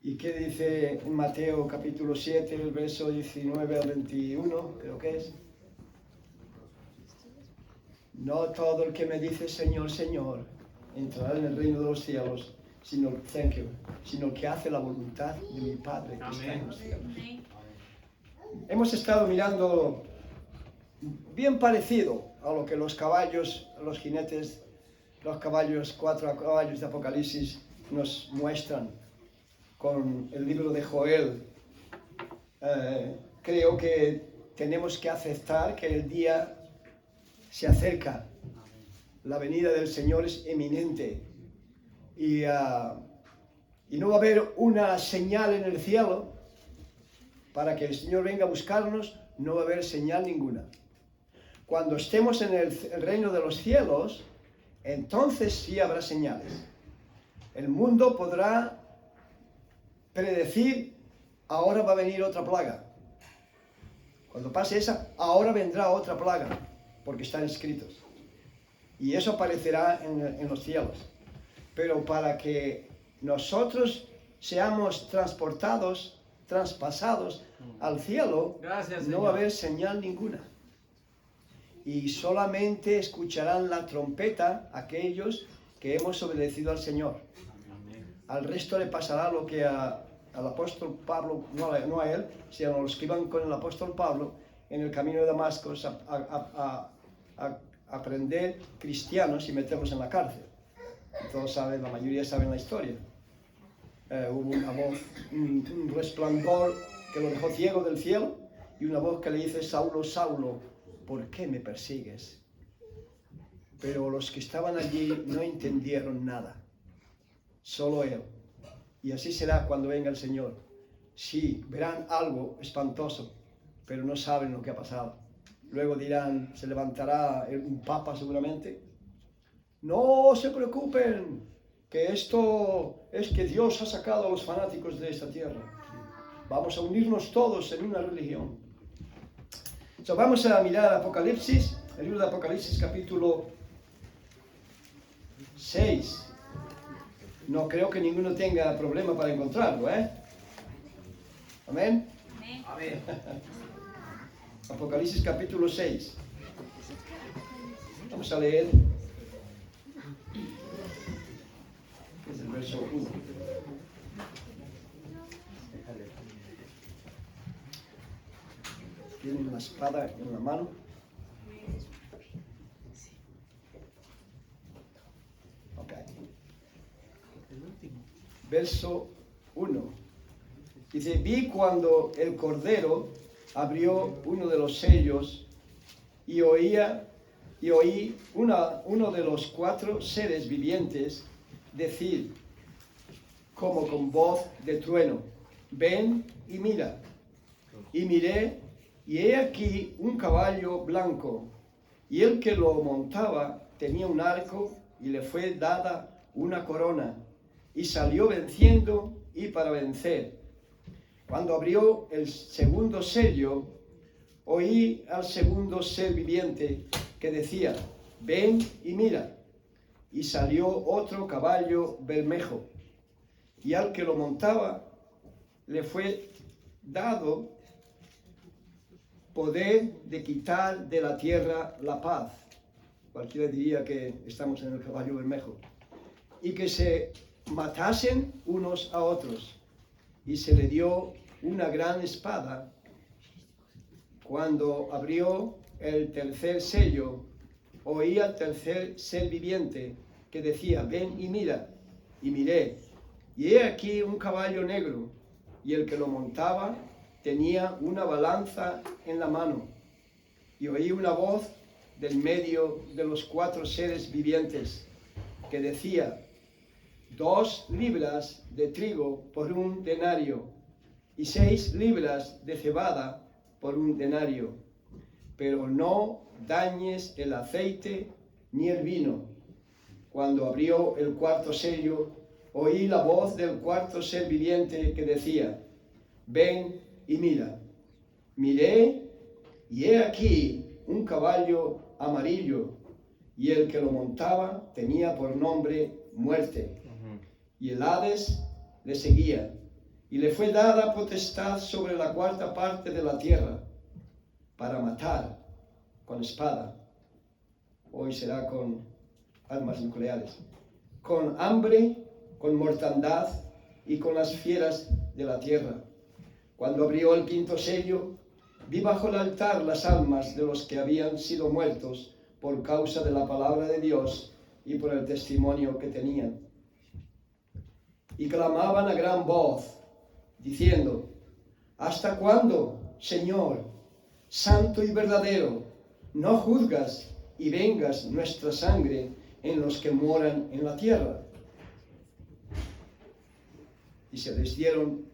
¿Y qué dice en Mateo capítulo 7, el verso 19 al 21? Creo que es. No todo el que me dice Señor, Señor, entrará en el reino de los cielos, sino el que hace la voluntad de mi Padre que está en los cielos. Hemos estado mirando bien parecido a lo que los caballos, los jinetes, los caballos, 4 caballos de Apocalipsis nos muestran con el libro de Joel. Creo que tenemos que aceptar que el día se acerca, la venida del Señor es eminente y no va a haber una señal en el cielo para que el Señor venga a buscarnos, no va a haber señal ninguna. Cuando estemos en el reino de los cielos, entonces sí habrá señales. El mundo podrá predecir, ahora va a venir otra plaga. Cuando pase esa, ahora vendrá otra plaga, porque están escritos. Y eso aparecerá en los cielos. Pero para que nosotros seamos traspasados al cielo, no va a haber señal ninguna. Y solamente escucharán la trompeta aquellos que hemos obedecido al Señor. Al resto le pasará lo que al apóstol Pablo, no a él, sino a los que iban con el apóstol Pablo en el camino de Damasco a aprender cristianos y meterlos en la cárcel. Todos saben, la mayoría saben la historia. Hubo una voz, un resplandor que lo dejó ciego del cielo y una voz que le dice: Saulo, Saulo, ¿por qué me persigues? Pero los que estaban allí no entendieron nada, solo él. Y así será cuando venga el Señor. Sí, verán algo espantoso, pero no saben lo que ha pasado. Luego dirán, se levantará un papa seguramente. No se preocupen, que esto es que Dios ha sacado a los fanáticos de esta tierra. Vamos a unirnos todos en una religión. Vamos a mirar Apocalipsis, el libro de Apocalipsis capítulo 6. No creo que ninguno tenga problema para encontrarlo, ¿eh? ¿Amén? Amén. Apocalipsis capítulo 6. Vamos a leer. Es el verso 1. Tienen la espada en la mano. Ok. Verso 1. Dice: vi cuando el Cordero abrió uno de los sellos y oí uno de los 4 seres vivientes decir, como con voz de trueno: ven y mira. Y miré, y he aquí un caballo blanco, y el que lo montaba tenía un arco, y le fue dada una corona, y salió venciendo y para vencer. Cuando abrió el segundo sello, oí al segundo ser viviente que decía: ven y mira. Y salió otro caballo bermejo, y al que lo montaba le fue dado poder de quitar de la tierra la paz. Cualquiera diría que estamos en el caballo bermejo. Y que se matasen unos a otros. Y se le dio una gran espada. Cuando abrió el tercer sello, oí al tercer ser viviente que decía: ven y mira. Y miré, y he aquí un caballo negro, y el que lo montaba tenía una balanza en la mano. Y oí una voz del medio de los 4 seres vivientes que decía: 2 libras de trigo por 1 denario, y 6 libras de cebada por 1 denario, pero no dañes el aceite ni el vino. Cuando abrió el 4º sello, oí la voz del 4º ser viviente que decía: ven y mira. Miré, y he aquí un caballo amarillo, y el que lo montaba tenía por nombre Muerte, y el Hades le seguía, Y le fue dada potestad sobre la cuarta parte de la tierra para matar con espada. Hoy será con armas nucleares. Con hambre, con mortandad y con las fieras de la tierra. Cuando abrió el quinto sello, vi bajo el altar las almas de los que habían sido muertos por causa de la palabra de Dios y por el testimonio que tenían. Y clamaban a gran voz, diciendo: ¿Hasta cuándo, Señor, santo y verdadero, no juzgas y vengas nuestra sangre en los que moran en la tierra? Y se les dieron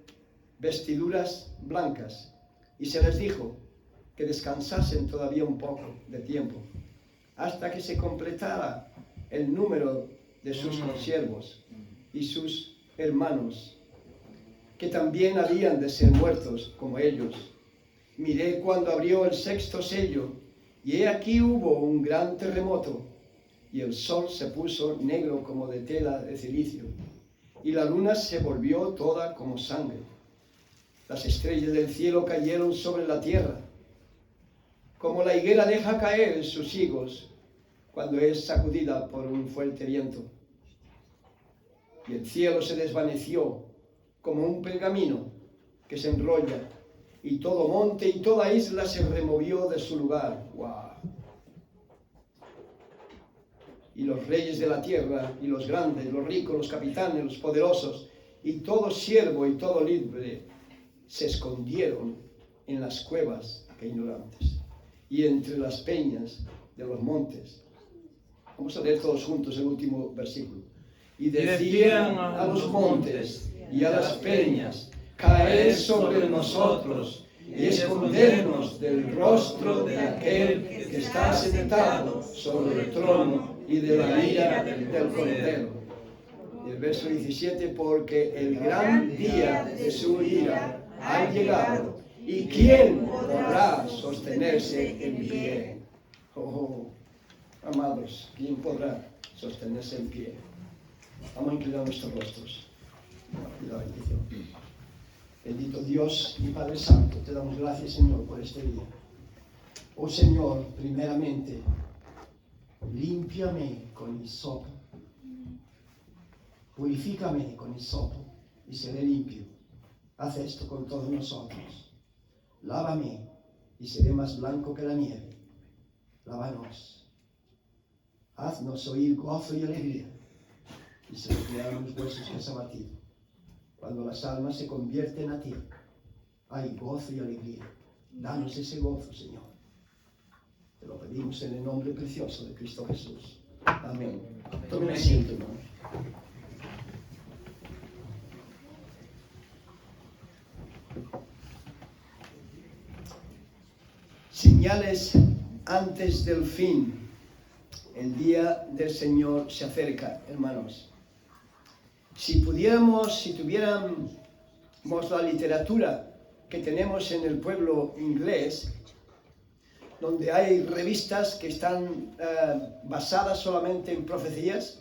vestiduras blancas, y se les dijo que descansasen todavía un poco de tiempo, hasta que se completara el número de sus consiervos y sus hermanos, que también habían de ser muertos como ellos. Miré cuando abrió el sexto sello, y he aquí hubo un gran terremoto, y el sol se puso negro como de tela de cilicio, y la luna se volvió toda como sangre. Las estrellas del cielo cayeron sobre la tierra, como la higuera deja caer sus higos cuando es sacudida por un fuerte viento. Y el cielo se desvaneció como un pergamino que se enrolla, y todo monte y toda isla se removió de su lugar. ¡Wow! Y los reyes de la tierra, y los grandes, los ricos, los capitanes, los poderosos, y todo siervo y todo libre, se escondieron en las cuevas que ignorantes, y entre las peñas de los montes. Vamos a leer todos juntos el último versículo. Y decían a los montes y a las peñas: caed sobre nosotros y escondernos del rostro de aquel que está sentado sobre el trono y de la ira del Cordero. Y el verso 17: porque el gran día de su ira ha llegado, ¿y quién podrá sostenerse en pie? Oh, amados, ¿quién podrá sostenerse en pie? Vamos a inclinar nuestros rostros. La bendición. Bendito Dios y Padre Santo, te damos gracias, Señor, por este día. Oh Señor, primeramente, límpiame con hisopo, purifícame con hisopo y seré limpio. Haz esto con todos nosotros. Lávame y seré más blanco que la nieve. Lávanos. Haznos oír gozo y alegría, y se recrearon los huesos que has abatido. Cuando las almas se convierten a ti, hay gozo y alegría. Danos ese gozo, Señor. Te lo pedimos en el nombre precioso de Cristo Jesús. Amén. Tomen asiento, hermano. Señales antes del fin. El día del Señor se acerca, hermanos. Si tuviéramos la literatura que tenemos en el pueblo inglés, donde hay revistas que están basadas solamente en profecías,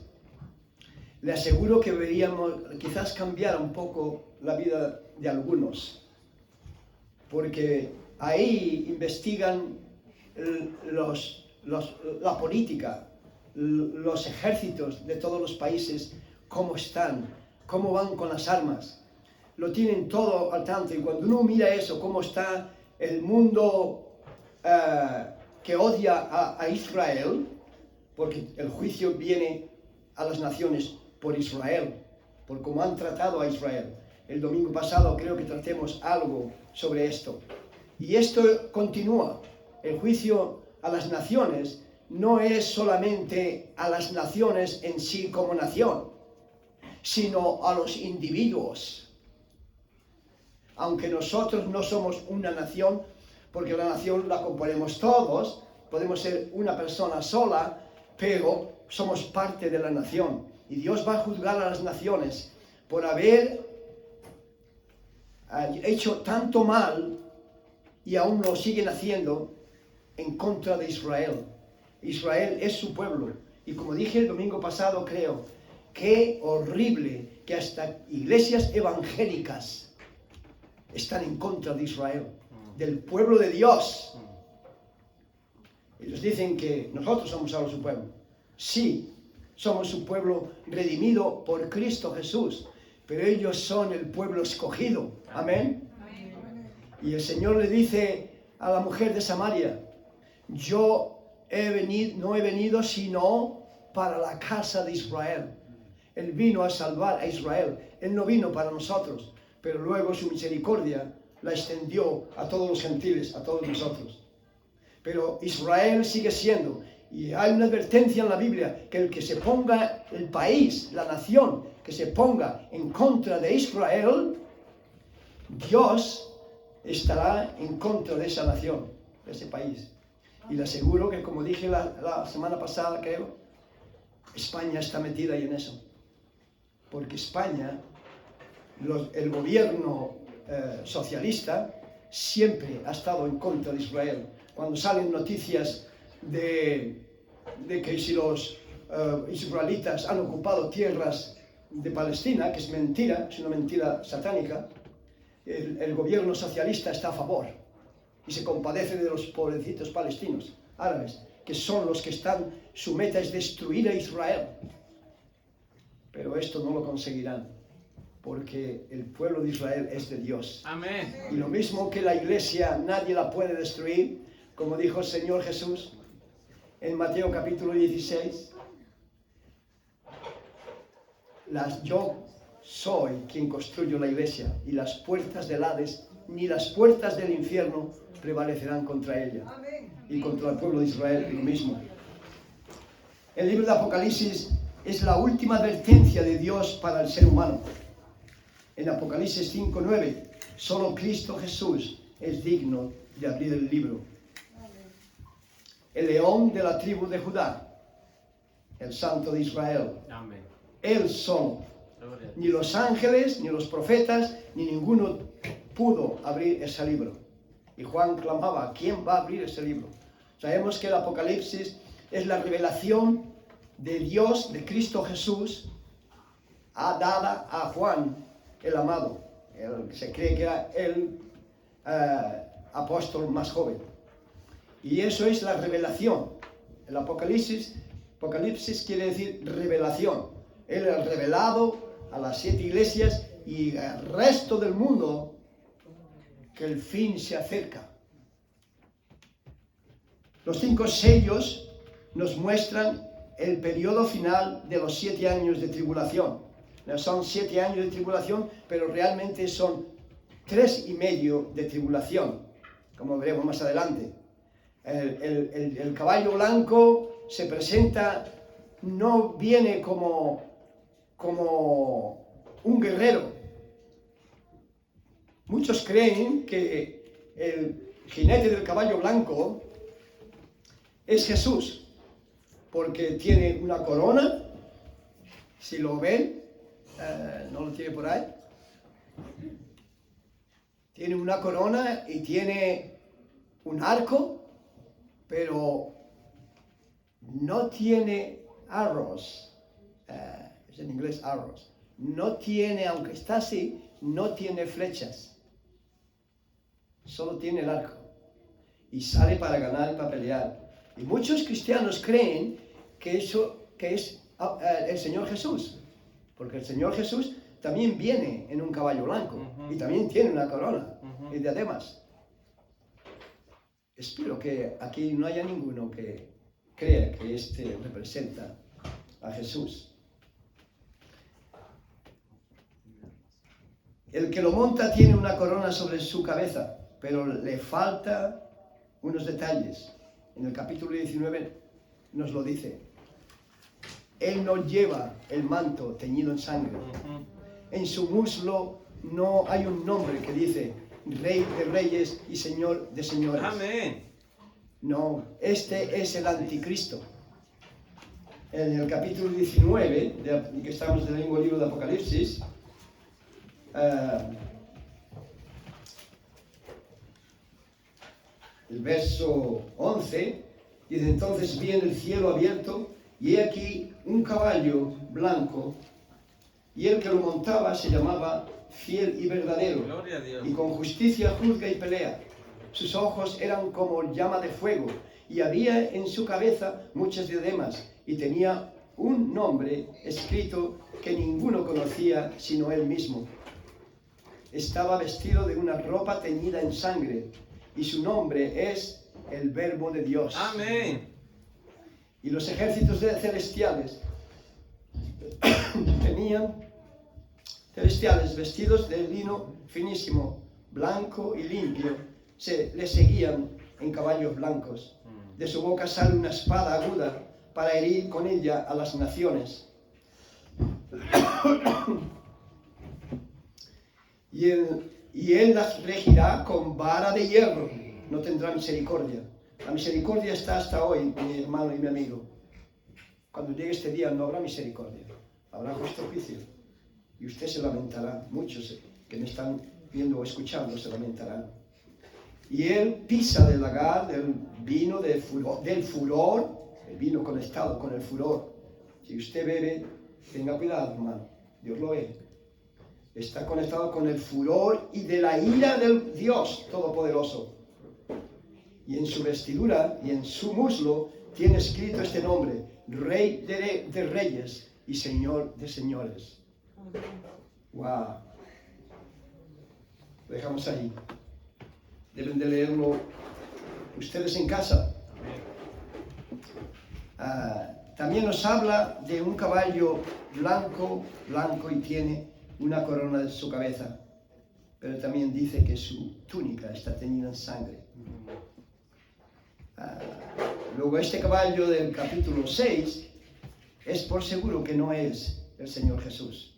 le aseguro que veríamos quizás cambiar un poco la vida de algunos, porque ahí investigan la política, los ejércitos de todos los países, cómo están, cómo van con las armas. Lo tienen todo al tanto, y cuando uno mira eso, cómo está el mundo que odia a Israel, porque el juicio viene a las naciones por Israel, por cómo han tratado a Israel. El domingo pasado creo que tratemos algo sobre esto. Y esto continúa. El juicio a las naciones no es solamente a las naciones en sí como nación, sino a los individuos. Aunque nosotros no somos una nación, porque la nación la componemos todos, podemos ser una persona sola, pero somos parte de la nación. Y Dios va a juzgar a las naciones por haber hecho tanto mal, y aún lo siguen haciendo, en contra de Israel. Israel es su pueblo. Y como dije el domingo pasado, creo, qué horrible que hasta iglesias evangélicas están en contra de Israel, del pueblo de Dios. Ellos dicen que nosotros somos ahora su pueblo. Sí, somos su pueblo redimido por Cristo Jesús, pero ellos son el pueblo escogido. Amén. Y el Señor le dice a la mujer de Samaria, yo no he venido sino para la casa de Israel. Él vino a salvar a Israel. Él no vino para nosotros, pero luego su misericordia la extendió a todos los gentiles, a todos nosotros. Pero Israel sigue siendo, y hay una advertencia en la Biblia, que el que se ponga, el país, la nación, que se ponga en contra de Israel, Dios estará en contra de esa nación, de ese país. Y le aseguro que, como dije la semana pasada, creo, España está metida ahí en eso. Porque España, el gobierno socialista, siempre ha estado en contra de Israel. Cuando salen noticias de que si los israelitas han ocupado tierras de Palestina, que es mentira, es una mentira satánica, el gobierno socialista está a favor y se compadece de los pobrecitos palestinos árabes, que son los que están, su meta es destruir a Israel. Pero esto no lo conseguirán, porque el pueblo de Israel es de Dios. Amén. Y lo mismo que la iglesia, nadie la puede destruir, como dijo el Señor Jesús en Mateo capítulo 16. Yo soy quien construyo la iglesia, y las puertas del Hades ni las puertas del infierno prevalecerán contra ella. Y contra el pueblo de Israel lo mismo. El libro de Apocalipsis es la última advertencia de Dios para el ser humano. En Apocalipsis 5:9, solo Cristo Jesús es digno de abrir el libro. El león de la tribu de Judá, el santo de Israel. Amén. Él solo. Ni los ángeles, ni los profetas, ni ninguno pudo abrir ese libro. Y Juan clamaba, ¿quién va a abrir ese libro? Sabemos que el Apocalipsis es la revelación de Dios, de Cristo Jesús, dada a Juan, el amado. Se cree que era el apóstol más joven. Y eso es la revelación. El Apocalipsis quiere decir revelación. Él ha revelado a las 7 iglesias y al resto del mundo que el fin se acerca. Los 5 sellos nos muestran el periodo final de los 7 años de tribulación. No son 7 años de tribulación, pero realmente son 3 y medio de tribulación, como veremos más adelante. El caballo blanco se presenta, no viene como un guerrero. Muchos creen que el jinete del caballo blanco es Jesús, porque tiene una corona, si lo ven, no lo tiene por ahí, tiene una corona y tiene un arco, pero no tiene arrows, es en inglés arrows, no tiene, aunque está así, no tiene flechas, solo tiene el arco, y sale para ganar y para pelear. Y muchos cristianos creen que eso es el Señor Jesús, porque el Señor Jesús también viene en un caballo blanco, y también tiene una corona y diademas. Espero que aquí no haya ninguno que crea que este representa a Jesús. El que lo monta tiene una corona sobre su cabeza, pero le falta unos detalles. En el capítulo 19 nos lo dice. Él no lleva el manto teñido en sangre. En su muslo no hay un nombre que dice Rey de Reyes y Señor de Señores. Amén. No, este es el anticristo. En el capítulo 19, que estamos en el mismo libro de Apocalipsis, el verso 11, dice, entonces vi en el cielo abierto, y he aquí un caballo blanco, y el que lo montaba se llamaba fiel y verdadero, y con justicia juzga y pelea. Sus ojos eran como llama de fuego, y había en su cabeza muchas diademas, y tenía un nombre escrito que ninguno conocía sino él mismo. Estaba vestido de una ropa teñida en sangre, y su nombre es el Verbo de Dios. Amén. Y los ejércitos celestiales vestidos de lino finísimo, blanco y limpio, le seguían en caballos blancos. De su boca sale una espada aguda para herir con ella a las naciones. y él las regirá con vara de hierro. No tendrá misericordia. La misericordia está hasta hoy, mi hermano y mi amigo. Cuando llegue este día no habrá misericordia, habrá justo juicio. Y usted se lamentará, muchos que me están viendo o escuchando se lamentarán. Y él pisa del lagar, del vino, del furor, el vino conectado con el furor. Si usted bebe, tenga cuidado, hermano, Dios lo ve. Está conectado con el furor y de la ira del Dios Todopoderoso. Y en su vestidura y en su muslo tiene escrito este nombre: Rey de Reyes y Señor de Señores. ¡Wow! Lo dejamos ahí. Deben de leerlo ustedes en casa. También nos habla de un caballo blanco y tiene una corona en su cabeza. Pero también dice que su túnica está teñida en sangre. Luego este caballo del capítulo 6 es por seguro que no es el Señor Jesús.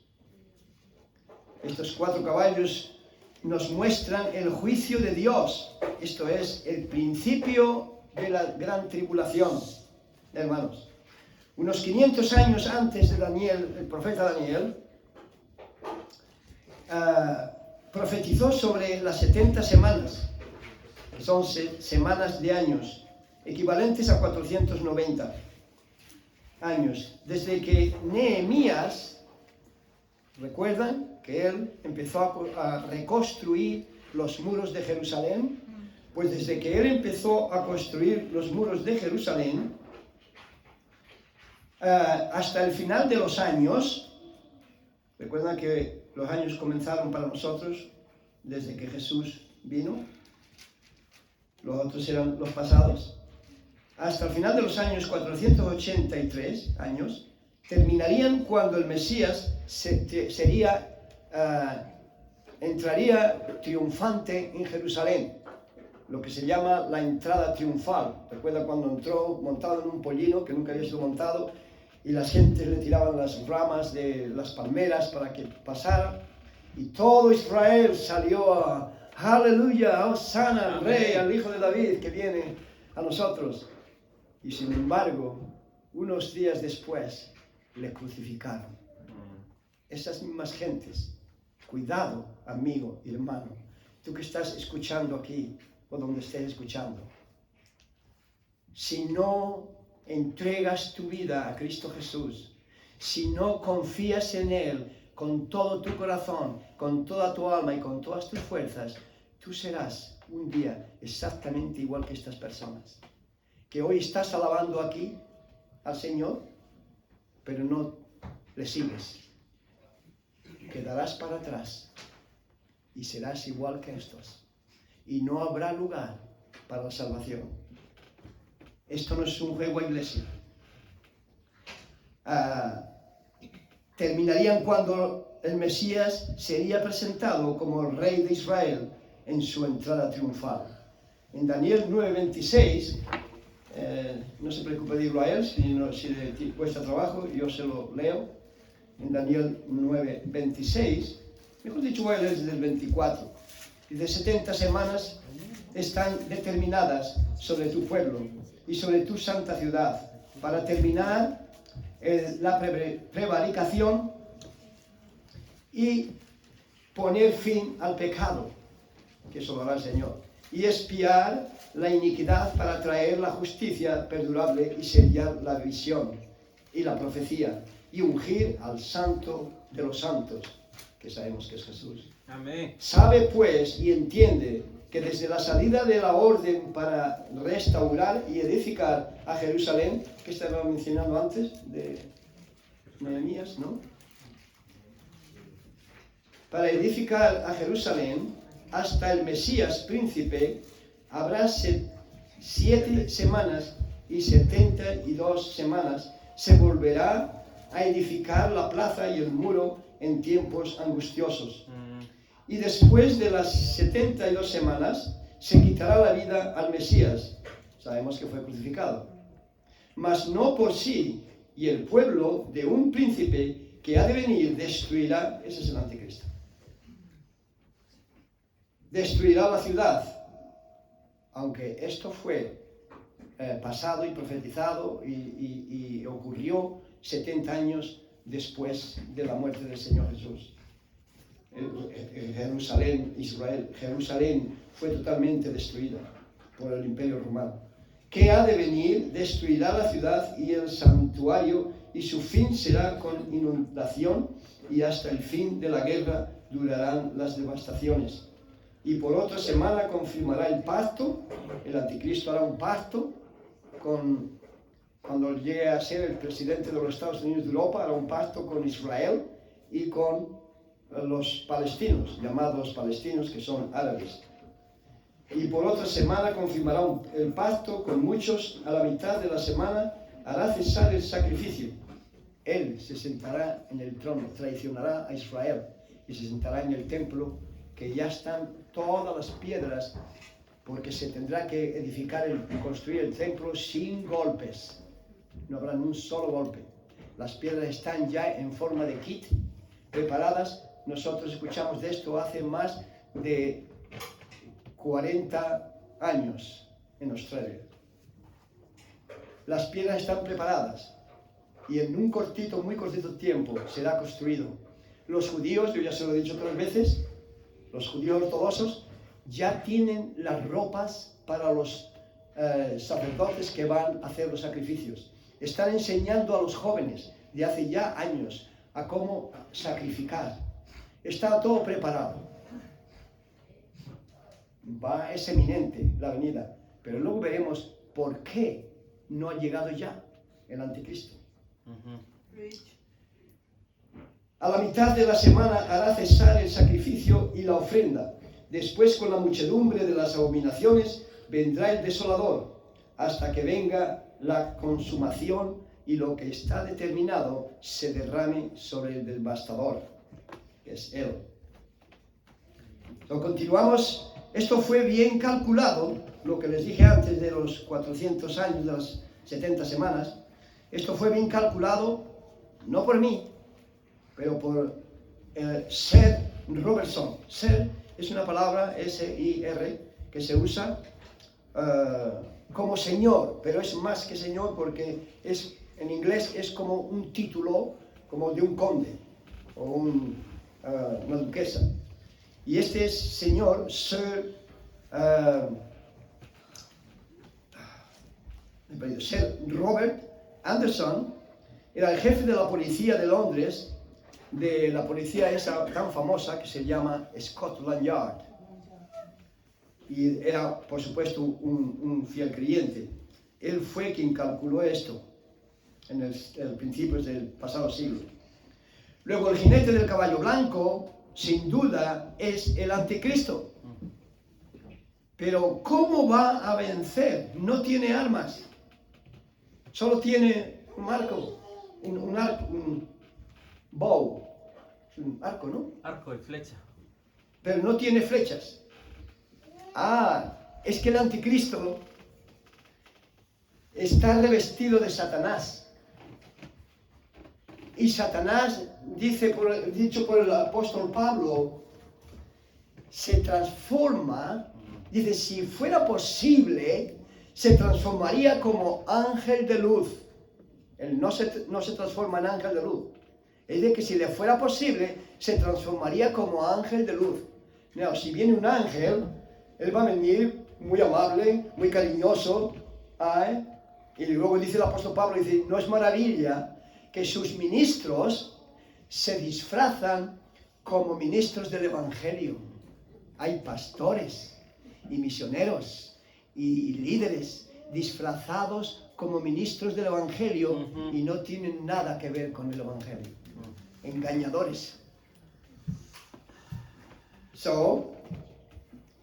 Estos 4 caballos nos muestran el juicio de Dios. Esto es el principio de la gran tribulación, hermanos. Unos 500 años antes de Daniel, el profeta Daniel, profetizó sobre las 70 semanas, que son semanas de años, equivalentes a 490 años, desde que Nehemías, recuerdan que él empezó a reconstruir los muros de Jerusalén. Pues desde que él empezó a construir los muros de Jerusalén hasta el final de los años, recuerdan que los años comenzaron para nosotros desde que Jesús vino, los otros eran los pasados, hasta el final de los años 483 años, terminarían cuando el Mesías entraría triunfante en Jerusalén, lo que se llama la entrada triunfal. Recuerda cuando entró montado en un pollino que nunca había sido montado y la gente le tiraban las ramas de las palmeras para que pasara, y todo Israel salió a aleluya, Hosana al Rey, al Hijo de David que viene a nosotros. Y sin embargo, unos días después le crucificaron. Esas mismas gentes, cuidado, amigo y hermano, tú que estás escuchando aquí o donde estés escuchando, si no entregas tu vida a Cristo Jesús, si no confías en Él con todo tu corazón, con toda tu alma y con todas tus fuerzas, tú serás un día exactamente igual que estas personas, que hoy estás alabando aquí al Señor, pero no le sigues. Quedarás para atrás y serás igual que estos. Y no habrá lugar para la salvación. Esto no es un juego a iglesia. Terminarían cuando el Mesías sería presentado como el Rey de Israel en su entrada triunfal. En Daniel 9:26, no se preocupe de irlo a él, si le cuesta trabajo, yo se lo leo. En Daniel 9:26, mejor dicho, voy a leer desde el 24. Dice: 70 semanas están determinadas sobre tu pueblo y sobre tu santa ciudad, para terminar la prevaricación y poner fin al pecado, que eso lo hará el Señor, y expiar la iniquidad para traer la justicia perdurable y sellar la visión y la profecía, y ungir al santo de los santos, que sabemos que es Jesús. Amén. Sabe pues y entiende que desde la salida de la orden para restaurar y edificar a Jerusalén, que estaba mencionando antes, de Nehemías, ¿no? Para edificar a Jerusalén, hasta el Mesías príncipe, habrá 7 semanas y 72 semanas. Se volverá a edificar la plaza y el muro en tiempos angustiosos. Y después de las 72 semanas, se quitará la vida al Mesías. Sabemos que fue crucificado. Mas no por sí, y el pueblo de un príncipe que ha de venir destruirá, ese es el anticristo. Destruirá la ciudad. Aunque esto fue pasado y profetizado y ocurrió 70 años después de la muerte del Señor Jesús. Jerusalén, Israel, Jerusalén fue totalmente destruida por el Imperio Romano. ¿Qué ha de venir? Destruirá la ciudad y el santuario, y su fin será con inundación, y hasta el fin de la guerra durarán las devastaciones. Y por otra semana confirmará el pacto. El anticristo hará un pacto cuando llegue a ser el presidente de los Estados Unidos de Europa, hará un pacto con Israel y con los palestinos, llamados palestinos, que son árabes. Y por otra semana confirmará el pacto con muchos. A la mitad de la semana hará cesar el sacrificio. Él se sentará en el trono, traicionará a Israel y se sentará en el templo, que ya están todas las piedras, porque se tendrá que edificar y construir el templo sin golpes. No habrá ni un solo golpe. Las piedras están ya en forma de kit, preparadas. Nosotros escuchamos de esto hace más de 40 años en Australia. Las piedras están preparadas y en un muy cortito tiempo será construido. Los judíos, yo ya se lo he dicho 3 veces, los judíos ortodoxos ya tienen las ropas para los sacerdotes que van a hacer los sacrificios. Están enseñando a los jóvenes de hace ya años a cómo sacrificar. Está todo preparado. Es eminente la venida, pero luego veremos por qué no ha llegado ya el anticristo. A la mitad de la semana hará cesar el sacrificio y la ofrenda. Después, con la muchedumbre de las abominaciones, vendrá el desolador, hasta que venga la consumación y lo que está determinado se derrame sobre el devastador, que es él. Continuamos. Esto fue bien calculado, lo que les dije antes de los 400 años, de las 70 semanas. Esto fue bien calculado, no por mí, pero por Sir Robertson. Sir es una palabra, S-I-R, que se usa como señor, pero es más que señor porque en inglés es como un título, como de un conde o una duquesa. Y este señor, Sir Robert Anderson, era el jefe de la policía de Londres, de la policía esa tan famosa que se llama Scotland Yard. Y era, por supuesto, un fiel creyente. Él fue quien calculó esto en el principios del pasado siglo. Luego, el jinete del caballo blanco, sin duda, es el anticristo. Pero ¿cómo va a vencer? No tiene armas. Solo tiene un arco, un bow. Un arco, ¿no? Arco y flecha. Pero no tiene flechas. Es que el anticristo está revestido de Satanás. Y Satanás, dicho por el apóstol Pablo, se transforma, dice, si fuera posible, se transformaría como ángel de luz. Él no se transforma en ángel de luz. Es de que si le fuera posible, se transformaría como ángel de luz. No, si viene un ángel, él va a venir muy amable, muy cariñoso. Y luego dice el apóstol Pablo, dice, no es maravilla que sus ministros se disfrazan como ministros del Evangelio. Hay pastores y misioneros y líderes disfrazados como ministros del Evangelio y no tienen nada que ver con el Evangelio. Engañadores.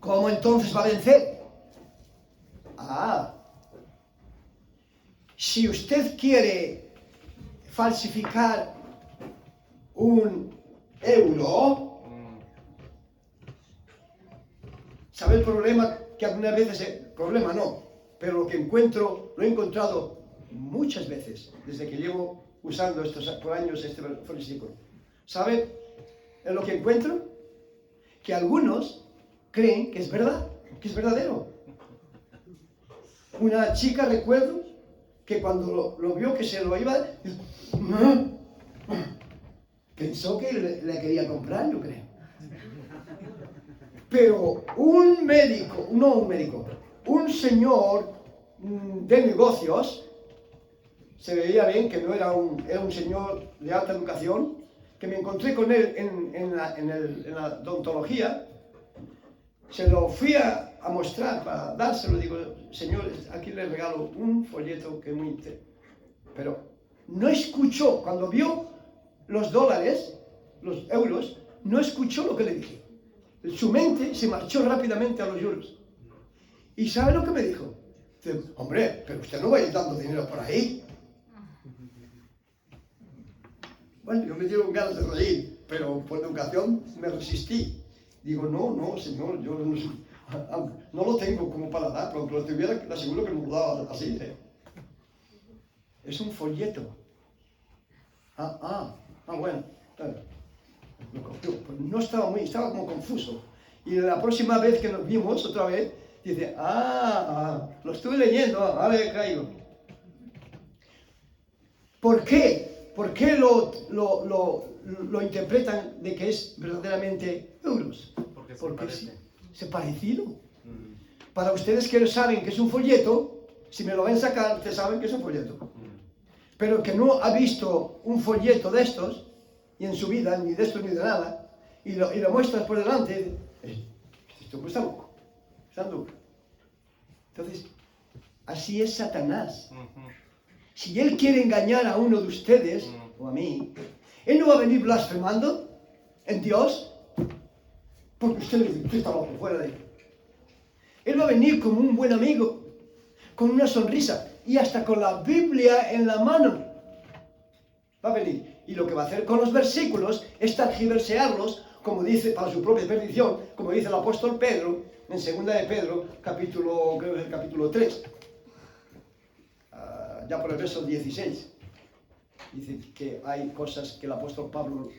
¿Cómo entonces va a vencer? Si usted quiere falsificar un euro, ¿sabe el problema? Que algunas veces, problema no, pero lo que lo he encontrado muchas veces, desde que llevo usando por años este versículo. ¿Sabe lo que encuentro? Que algunos creen que es verdad, que es verdadero. Una chica, recuerdo, que cuando lo vio que se lo iba, pensó que le quería comprar, yo creo. Pero un señor de negocios, se veía bien que no era un señor de alta educación, que me encontré con él en la odontología, se lo fui a mostrar para dárselo, digo, señor, aquí le regalo un folleto que muy pero no escuchó, cuando vio los dólares, los euros, no escuchó lo que le dije. Su mente se marchó rápidamente a los euros. ¿Y sabe lo que me dijo? Dice, hombre, pero usted no va a ir dando dinero por ahí. Bueno, yo me dieron ganas de reír, pero por educación me resistí. Digo, no, señor, yo no lo tengo como para dar, pero aunque lo tuviera, le aseguro que me lo daba así. Es un folleto. Bueno. Lo cogió, pero no estaba como confuso. Y la próxima vez que nos vimos otra vez, dice, lo estuve leyendo, ahora he caído. ¿Por qué? ¿Por qué lo interpretan de que es verdaderamente euros? Porque es parecido. Para ustedes que saben que es un folleto, si me lo ven sacar, ustedes saben que es un folleto. Pero que no ha visto un folleto de estos, y en su vida, ni de esto ni de nada, y lo muestras por delante, esto está loco, está loco. Entonces, así es Satanás. Si él quiere engañar a uno de ustedes, o a mí, él no va a venir blasfemando en Dios, porque usted le dice, usted está loco, fuera de él. Él va a venir como un buen amigo, con una sonrisa, y hasta con la Biblia en la mano. Va a venir. Y lo que va a hacer con los versículos es tergiversearlos, como dice, para su propia perdición, como dice el apóstol Pedro, en 2 de Pedro, creo que es el capítulo 3, ya por el verso 16. Dice que hay cosas que el apóstol Pablo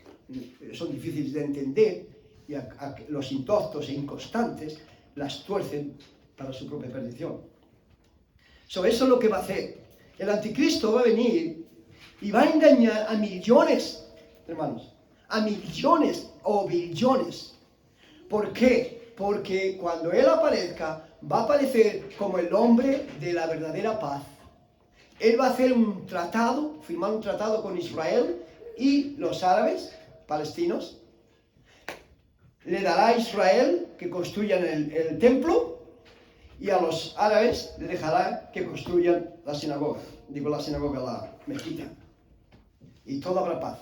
son difíciles de entender, y los indoctos e inconstantes las tuercen para su propia perdición. Eso es lo que va a hacer. El anticristo va a venir y va a engañar a millones, hermanos, a millones o billones. ¿Por qué? Porque cuando él aparezca, va a aparecer como el hombre de la verdadera paz. Él va a hacer firmar un tratado con Israel y los árabes, palestinos. Le dará a Israel que construyan el templo, y a los árabes le dejará que construyan la sinagoga, la mezquita. Y todo habrá paz.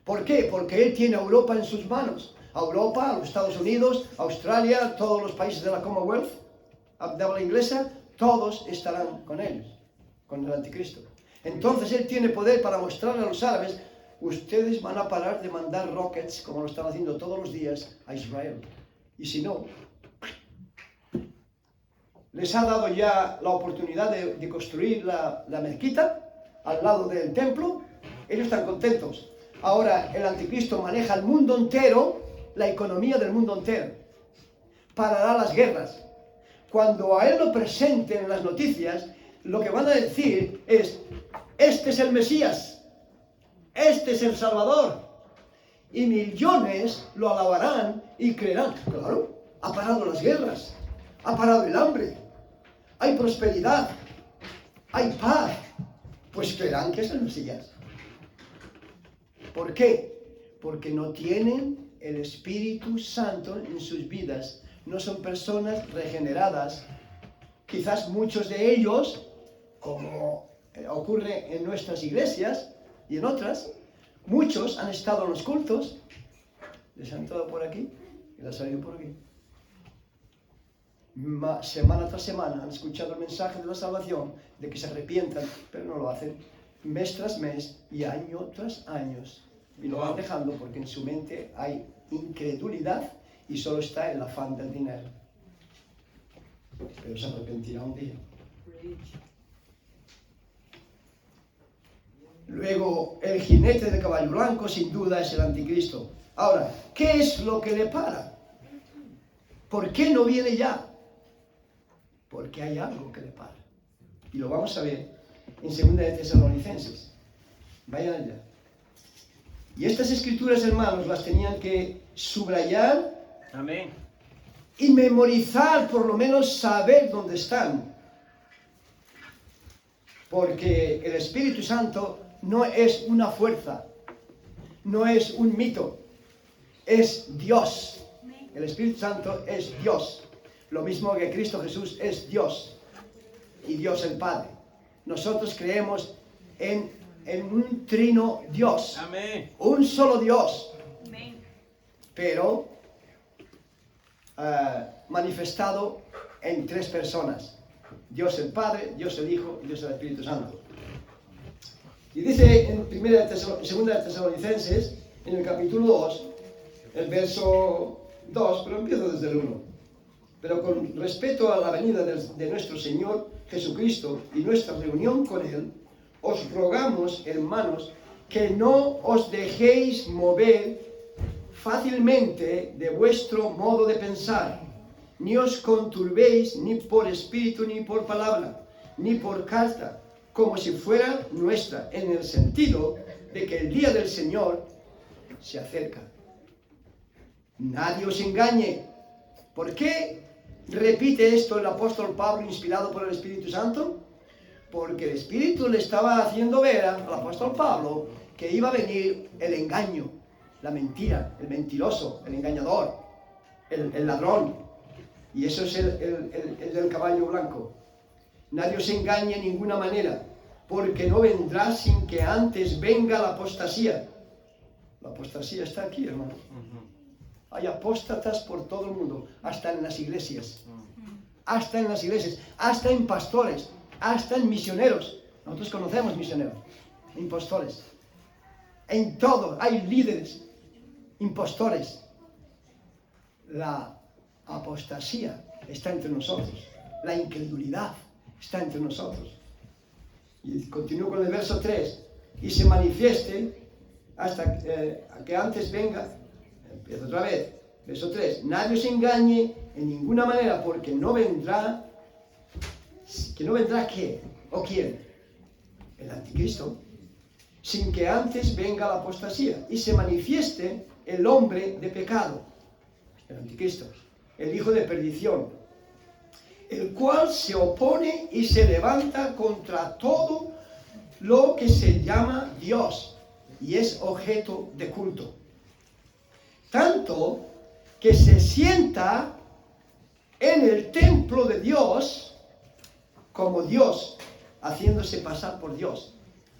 ¿Por qué? Porque él tiene a Europa en sus manos. A Europa, a los Estados Unidos, Australia, todos los países de la Commonwealth, de habla inglesa, todos estarán con ellos, con el anticristo. Entonces él tiene poder para mostrarle a los árabes, ustedes van a parar de mandar rockets, como lo están haciendo todos los días, a Israel. Y si no, les ha dado ya la oportunidad de construir la mezquita al lado del templo. Ellos están contentos. Ahora el anticristo maneja el mundo entero, la economía del mundo entero. Parará las guerras. Cuando a él lo presenten en las noticias, lo que van a decir es, este es el Mesías, este es el Salvador. Y millones lo alabarán y creerán. Claro, ha parado las guerras, ha parado el hambre, hay prosperidad, hay paz. Pues creerán que es el Mesías. ¿Por qué? Porque no tienen el Espíritu Santo en sus vidas. No son personas regeneradas. Quizás muchos de ellos, como ocurre en nuestras iglesias y en otras, muchos han estado en los cultos, les han entrado por aquí y les han salido por aquí. Semana tras semana han escuchado el mensaje de la salvación, de que se arrepientan, pero no lo hacen mes tras mes y año tras año. Y lo van dejando porque en su mente hay incredulidad y solo está el afán del dinero. Pero se arrepentirá un día. Luego, el jinete de caballo blanco sin duda es el anticristo. Ahora, ¿qué es lo que le para? ¿Por qué no viene ya? Porque hay algo que le para. Y lo vamos a ver en 2 de Tesalonicenses. Vayan allá. Y estas escrituras, hermanos, las tenían que subrayar. Amén. Y memorizar, por lo menos saber dónde están. Porque el Espíritu Santo no es una fuerza, no es un mito, es Dios. El Espíritu Santo es Dios. Lo mismo que Cristo Jesús es Dios y Dios el Padre. Nosotros creemos en un trino Dios. Amén. Un solo Dios. Amén. Pero manifestado en 3 personas. Dios el Padre, Dios el Hijo y Dios el Espíritu Santo. Y dice en 2 de Tesalonicenses, en el capítulo 2, el verso 2, pero empiezo desde el 1. Pero con respecto a la venida de nuestro Señor Jesucristo y nuestra reunión con Él, os rogamos, hermanos, que no os dejéis mover fácilmente de vuestro modo de pensar, ni os conturbéis ni por espíritu ni por palabra, ni por carta, como si fuera nuestra, en el sentido de que el día del Señor se acerca. Nadie os engañe. ¿Por qué repite esto el apóstol Pablo inspirado por el Espíritu Santo? Porque el Espíritu le estaba haciendo ver al apóstol Pablo que iba a venir el engaño, la mentira, el mentiroso, el engañador, el ladrón. Y eso es el del caballo blanco. Nadie os engañe en ninguna manera, porque no vendrá sin que antes venga la apostasía. La apostasía está aquí, hermano. Hay apóstatas por todo el mundo, hasta en las iglesias. Hasta en las iglesias, hasta en pastores, hasta en misioneros. Nosotros conocemos misioneros, impostores. En todo hay líderes, impostores. La apostasía está entre nosotros. La incredulidad está entre nosotros. Y continúo con el verso 3. Y se manifieste hasta que antes venga. Empiezo otra vez. Verso 3. Nadie os engañe en ninguna manera, porque no vendrá. ¿Que no vendrá qué? ¿O quién? El anticristo. Sin que antes venga la apostasía y se manifieste el hombre de pecado, el anticristo, el hijo de perdición, el cual se opone y se levanta contra todo lo que se llama Dios y es objeto de culto, tanto que se sienta en el templo de Dios como Dios, haciéndose pasar por Dios.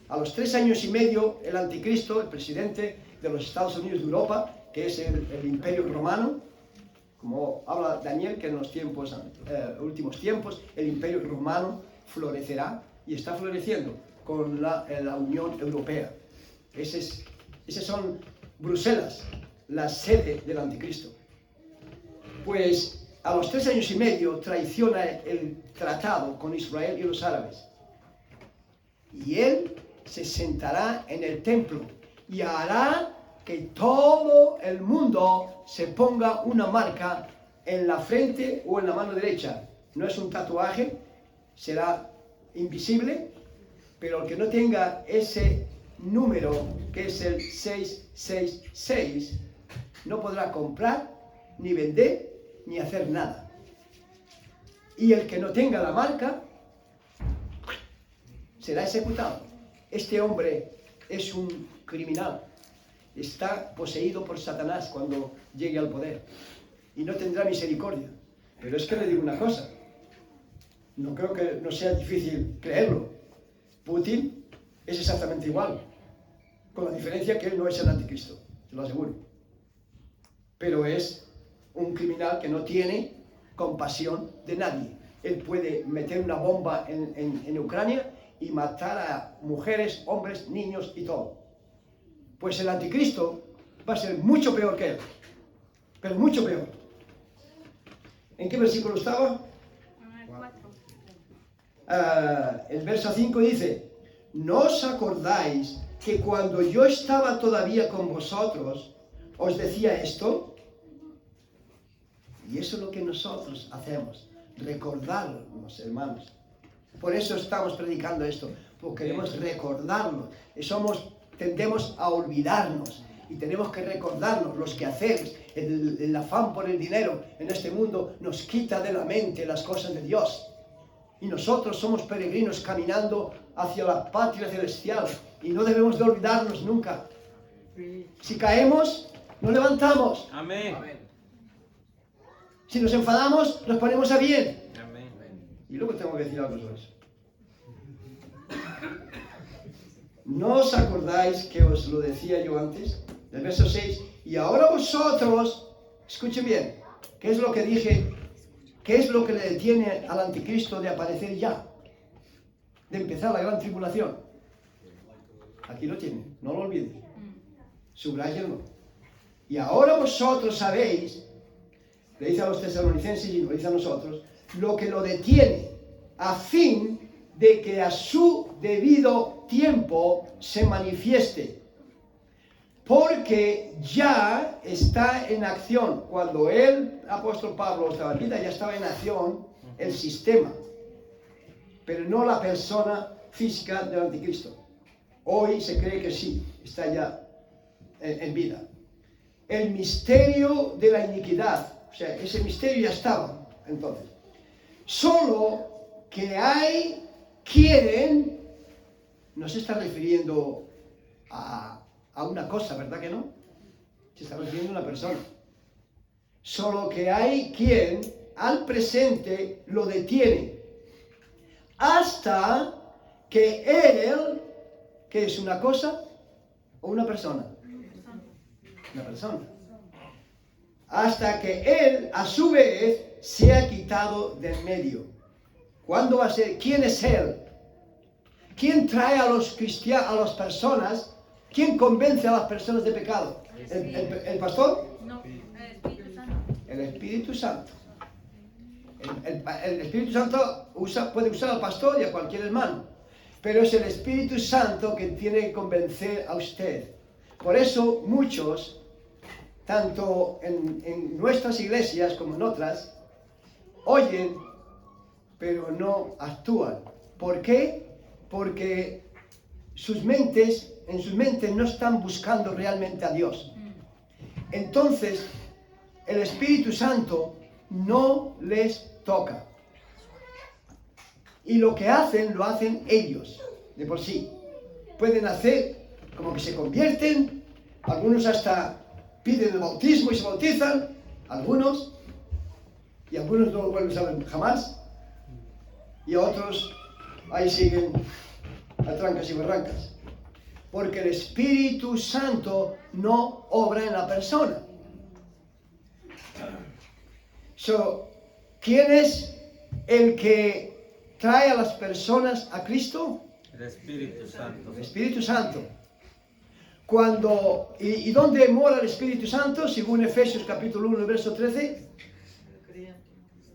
A los 3 años y medio, el anticristo, el presidente de los Estados Unidos de Europa, que es el imperio romano, como habla Daniel, que en los últimos tiempos, el imperio romano florecerá y está floreciendo con la Unión Europea. Esas son Bruselas, la sede del anticristo. Pues a los 3 años y medio traiciona el tratado con Israel y los árabes. Y él se sentará en el templo y hará que todo el mundo se ponga una marca en la frente o en la mano derecha. No es un tatuaje, será invisible, pero el que no tenga ese número, que es el 666, no podrá comprar, ni vender, ni hacer nada. Y el que no tenga la marca será ejecutado. Este hombre es un criminal, está poseído por Satanás cuando llegue al poder. Y no tendrá misericordia. Pero es que le digo una cosa. No creo que no sea difícil creerlo. Putin es exactamente igual. Con la diferencia que él no es el anticristo. Te lo aseguro. Pero es un criminal que no tiene compasión de nadie. Él puede meter una bomba en Ucrania y matar a mujeres, hombres, niños y todo. Pues el anticristo va a ser mucho peor que él. Pero mucho peor. ¿En qué versículo estaba? El verso 5 dice: ¿no os acordáis que cuando yo estaba todavía con vosotros os decía esto? Y eso es lo que nosotros hacemos, recordarnos, hermanos. Por eso estamos predicando esto, porque queremos recordarlo. Tendemos a olvidarnos y tenemos que recordarnos los quehaceres. El afán por el dinero en este mundo nos quita de la mente las cosas de Dios. Y nosotros somos peregrinos caminando hacia la patria celestial y no debemos de olvidarnos nunca. Si caemos, nos levantamos. Amén. Si nos enfadamos, nos ponemos a bien. Amén. Y luego tengo que decir algo sobre eso. ¿No os acordáis que os lo decía yo antes? Del verso 6. Y ahora vosotros, escuchen bien, ¿qué es lo que dije? ¿Qué es lo que le detiene al anticristo de aparecer ya? De empezar la gran tribulación. Aquí lo tienen, no lo olviden. Subrayenlo. Y ahora vosotros sabéis, le dice a los tesalonicenses y nos dice a nosotros, lo que lo detiene, a fin de que a su debido tiempo se manifieste. Porque ya está en acción. Cuando el apóstol Pablo estaba en vida, ya estaba en acción el sistema, pero no la persona física del anticristo. Hoy se cree que sí, está ya en vida. El misterio de la iniquidad, o sea, ese misterio ya estaba entonces. Solo que hay quien, no se está refiriendo a una cosa, ¿verdad que no? Se está refiriendo a una persona. Solo que hay quien al presente lo detiene hasta que él, ¿qué es una cosa o una persona? Una persona. Hasta que él, a su vez, sea quitado del medio. ¿Cuándo va a ser? ¿Quién es él? ¿Quién trae a los cristianos, a las personas? ¿Quién convence a las personas de pecado? ¿El pastor? No, el Espíritu Santo. El Espíritu Santo. El Espíritu Santo puede usar al pastor y a cualquier hermano, pero es el Espíritu Santo que tiene que convencer a usted. Por eso muchos, tanto en nuestras iglesias como en otras, oyen, pero no actúan. ¿Por qué? Porque en sus mentes no están buscando realmente a Dios. Entonces, el Espíritu Santo no les toca. Y lo que hacen, lo hacen ellos, de por sí. Pueden hacer como que se convierten, algunos hasta piden el bautismo y se bautizan, algunos, y algunos no lo vuelven a saber jamás, y otros ahí siguen a trancas y barrancas. Porque el Espíritu Santo no obra en la persona. ¿Quién es el que trae a las personas a Cristo? El Espíritu Santo. El Espíritu Santo. ¿Y dónde mora el Espíritu Santo? Según Efesios capítulo 1, verso 13.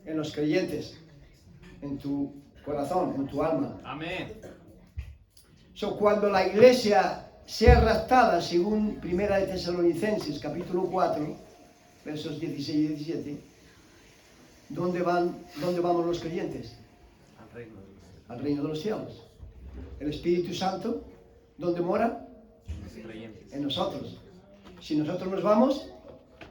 En los creyentes. En tu corazón, en tu alma. Amén. Cuando la iglesia sea raptada, según Primera de Tesalonicenses, capítulo 4, versos 16 y 17, ¿dónde vamos los creyentes? Al reino de los cielos. El Espíritu Santo, ¿dónde mora? En nosotros. Si nosotros nos vamos,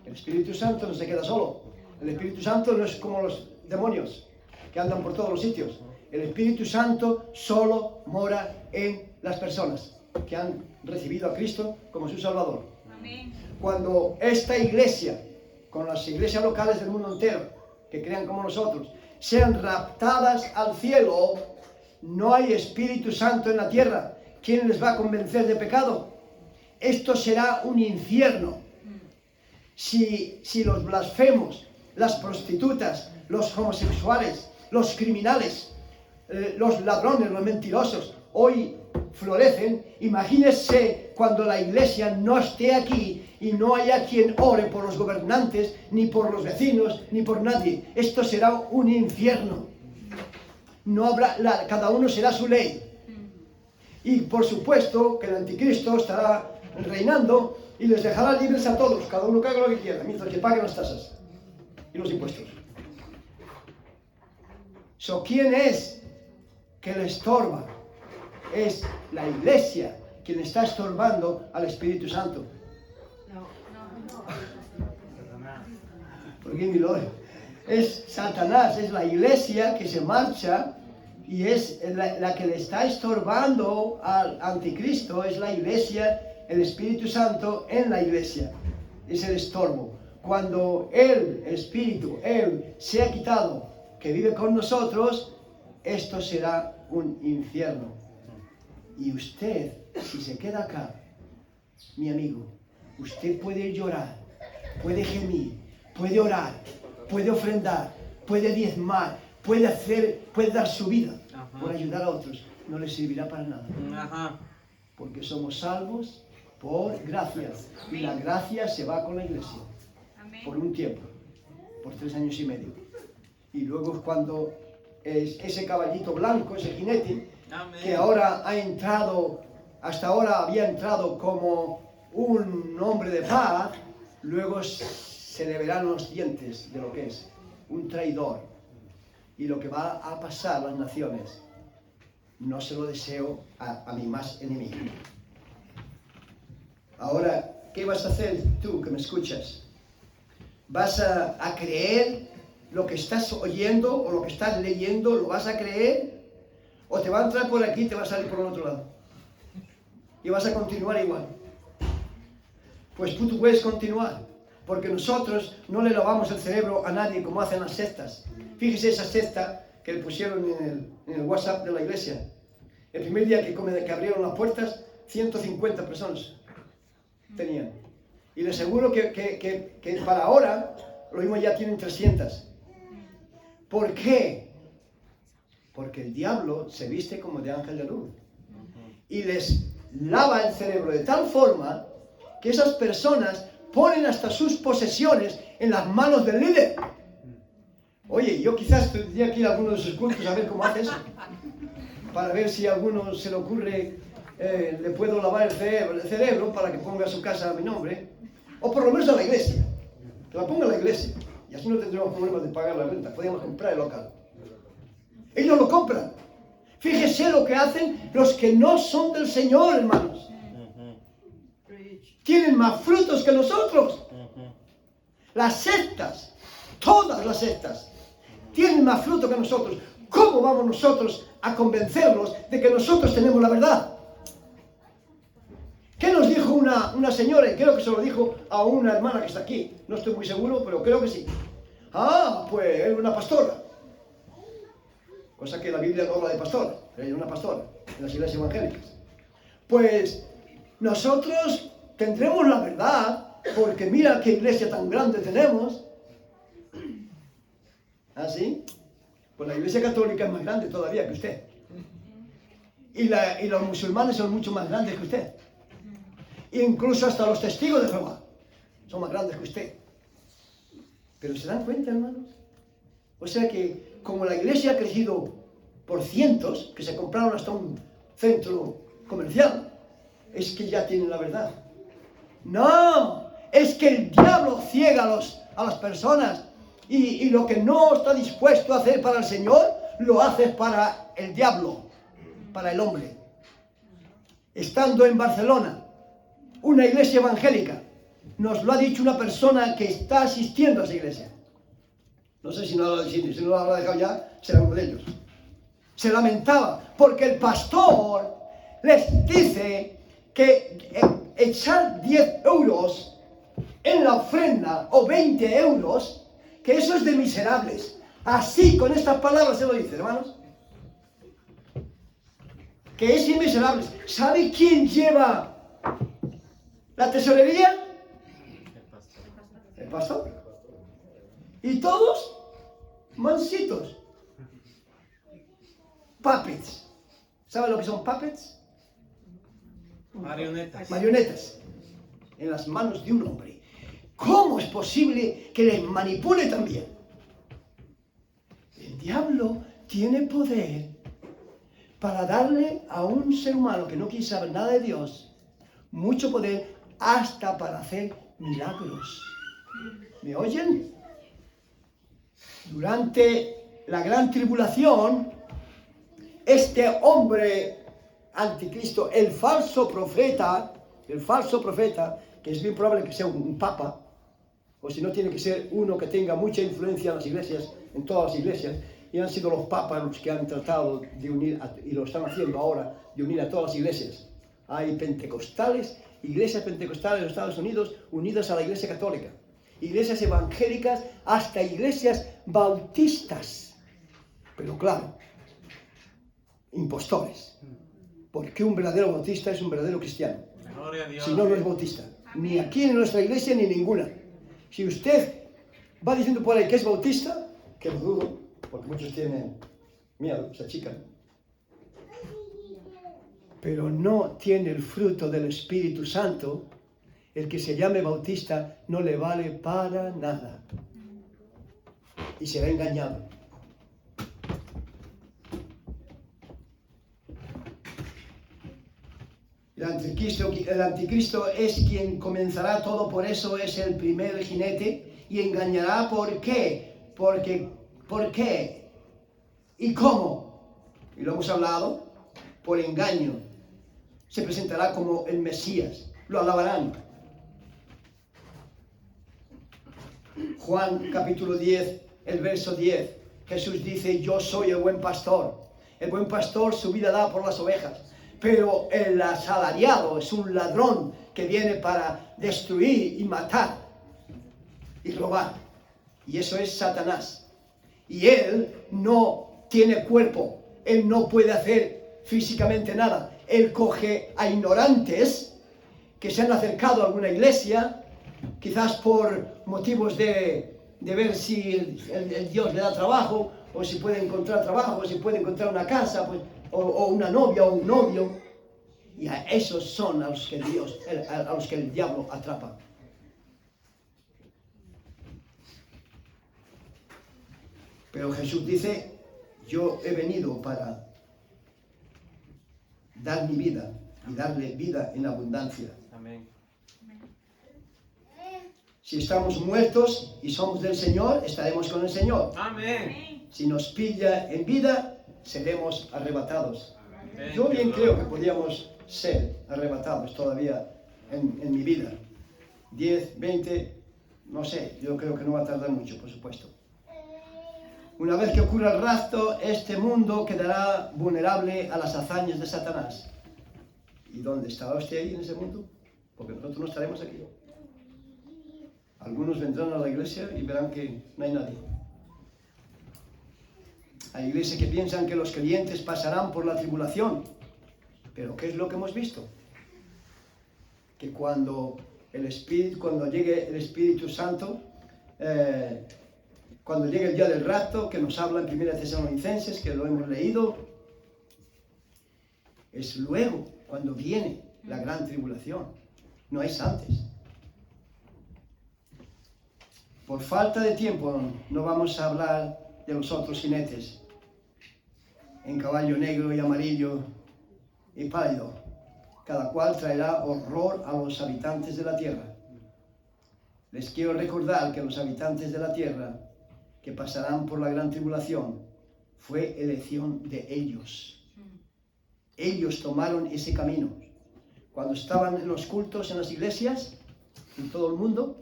el Espíritu Santo no se queda solo. El Espíritu Santo no es como los demonios que andan por todos los sitios. El Espíritu Santo solo mora en las personas que han recibido a Cristo como su Salvador. Amén. Cuando esta iglesia, con las iglesias locales del mundo entero, que crean como nosotros, sean raptadas al cielo, no hay Espíritu Santo en la tierra. ¿Quién les va a convencer de pecado? Esto será un infierno. Si los blasfemos, las prostitutas, los homosexuales, los criminales, los ladrones, los mentirosos, hoy florecen, imagínense cuando la iglesia no esté aquí y no haya quien ore por los gobernantes, ni por los vecinos, ni por nadie. Esto será un infierno. No habrá, cada uno será su ley. Y por supuesto que el anticristo estará reinando y les dejará libres a todos, cada uno que haga lo que quiera, mientras que paguen las tasas y los impuestos. ¿Quién es que le estorba? Es la iglesia quien está estorbando al Espíritu Santo. Porque mi Lord, es Satanás, es la iglesia que se marcha y es la que le está estorbando al anticristo, es la iglesia, el Espíritu Santo en la iglesia, es el estorbo. Cuando el Espíritu, Él, se ha quitado, que vive con nosotros, esto será un infierno. Y usted, si se queda acá, mi amigo, usted puede llorar, puede gemir, puede orar, puede ofrendar, puede diezmar, puede dar su vida por ayudar a otros. No le servirá para nada. Porque somos salvos por gracia. Y la gracia se va con la iglesia. Por un tiempo. Por 3 años y medio. Y luego es cuando ese caballito blanco, ese jinete, que ahora ha entrado, hasta ahora había entrado como un hombre de paz, luego se le verán los dientes de lo que es un traidor y lo que va a pasar a las naciones. No se lo deseo a mi más enemigo. Ahora, ¿qué vas a hacer tú que me escuchas? ¿Vas a creer lo que estás oyendo o lo que estás leyendo? ¿Lo vas a creer? ¿O te va a entrar por aquí y te va a salir por el otro lado? Y vas a continuar igual. Pues tú puedes continuar, porque nosotros no le lavamos el cerebro a nadie como hacen las sectas. Fíjese esa secta que le pusieron en el WhatsApp de la iglesia. El primer día que abrieron las puertas, 150 personas tenían. Y les aseguro que para ahora, lo mismo ya tienen 300. ¿Por qué? Porque el diablo se viste como de ángel de luz. Y les lava el cerebro de tal forma que esas personas ponen hasta sus posesiones en las manos del líder. Oye, yo quizás tendría que ir a alguno de sus cultos a ver cómo hace eso. Para ver si a alguno se le ocurre, le puedo lavar el cerebro para que ponga su casa a mi nombre. O por lo menos a la iglesia. Que la ponga a la iglesia. Y así no tendremos problemas de pagar la renta. Podríamos comprar el local. Ellos lo compran. Fíjese lo que hacen los que no son del Señor, hermanos. Tienen más frutos que nosotros. Las sectas, todas las sectas, tienen más fruto que nosotros. ¿Cómo vamos nosotros a convencerlos de que nosotros tenemos la verdad? ¿Qué nos dijo una señora? Y creo que se lo dijo a una hermana que está aquí. No estoy muy seguro, pero creo que sí. Ah, pues es una pastora. Cosa que la Biblia no habla de pastora, pero ella es una pastora en las iglesias evangélicas. Pues nosotros tendremos la verdad, porque mira qué iglesia tan grande tenemos. ¿Ah, sí? Pues la iglesia católica es más grande todavía que usted. Y los musulmanes son mucho más grandes que usted. Incluso hasta los testigos de Jehová son más grandes que usted. Pero ¿se dan cuenta, hermanos? O sea que como la iglesia ha crecido por cientos, que se compraron hasta un centro comercial, es que ya tienen la verdad. No, es que el diablo ciega a las personas y lo que no está dispuesto a hacer para el Señor, lo hace para el diablo, para el hombre. Estando en Barcelona, una iglesia evangélica, nos lo ha dicho una persona que está asistiendo a esa iglesia. No sé si no lo habrá dejado ya, será uno de ellos. Se lamentaba porque el pastor les dice que echar 10 euros en la ofrenda o 20 euros, que eso es de miserables. Así, con estas palabras se lo dice, hermanos. Que es miserable. ¿Sabe quién lleva la tesorería? El pastor. Y todos mansitos. Puppets. ¿Sabe lo que son puppets? Marionetas. Marionetas. En las manos de un hombre. ¿Cómo es posible que les manipule también? El diablo tiene poder para darle a un ser humano que no quiere saber nada de Dios, mucho poder hasta para hacer milagros. ¿Me oyen? Durante la gran tribulación, este hombre anticristo, el falso profeta, que es bien probable que sea un papa, o si no tiene que ser uno que tenga mucha influencia en las iglesias, en todas las iglesias, y han sido los papas los que han tratado de unir, y lo están haciendo ahora, de unir a todas las iglesias. Hay pentecostales, iglesias pentecostales en los Estados Unidos unidas a la iglesia católica, iglesias evangélicas, hasta iglesias bautistas. Pero claro, impostores, porque un verdadero bautista es un verdadero cristiano. Si no, no es bautista, ni aquí en nuestra iglesia ni ninguna. Si usted va diciendo por ahí que es bautista, que lo dudo, porque muchos tienen miedo, se achican, pero no tiene el fruto del Espíritu Santo, el que se llame bautista no le vale para nada y será engañado. El anticristo es quien comenzará todo, por eso es el primer jinete, y engañará. ¿Por qué? ¿Por qué? ¿Y cómo? Y lo hemos hablado, por engaño. Se presentará como el Mesías, lo alabarán. Juan capítulo 10, el verso 10, Jesús dice: yo soy el buen pastor. El buen pastor su vida da por las ovejas. Pero el asalariado es un ladrón que viene para destruir y matar y robar. Y eso es Satanás. Y él no tiene cuerpo. Él no puede hacer físicamente nada. Él coge a ignorantes que se han acercado a alguna iglesia, quizás por motivos de ver si el Dios le da trabajo, o si puede encontrar trabajo, o si puede encontrar una casa, pues, o una novia o un novio, y a esos son a los que el diablo atrapa. Pero Jesús dice: yo he venido para dar mi vida y darle vida en abundancia. Amén. Si estamos muertos y somos del Señor, estaremos con el Señor. Amén. Si nos pilla en vida, seremos arrebatados. Amén. Yo bien creo que podríamos ser arrebatados todavía en mi vida. 10, 20, no sé, yo creo que no va a tardar mucho, por supuesto. Una vez que ocurra el rapto, este mundo quedará vulnerable a las hazañas de Satanás. ¿Y dónde estará usted ahí en ese mundo? Porque nosotros no estaremos aquí. Algunos vendrán a la iglesia y verán que no hay nadie. Hay iglesias que piensan que los creyentes pasarán por la tribulación. Pero ¿qué es lo que hemos visto? Que cuando llegue el Espíritu Santo, cuando llegue el día del rapto, que nos habla en 1 Tesalonicenses, que lo hemos leído, es luego cuando viene la gran tribulación. No es antes. Por falta de tiempo no vamos a hablar de los otros jinetes en caballo negro y amarillo y pálido. Cada cual traerá horror a los habitantes de la tierra. Les quiero recordar que los habitantes de la tierra que pasarán por la gran tribulación fue elección de ellos. Ellos tomaron ese camino. Cuando estaban en los cultos en las iglesias, en todo el mundo,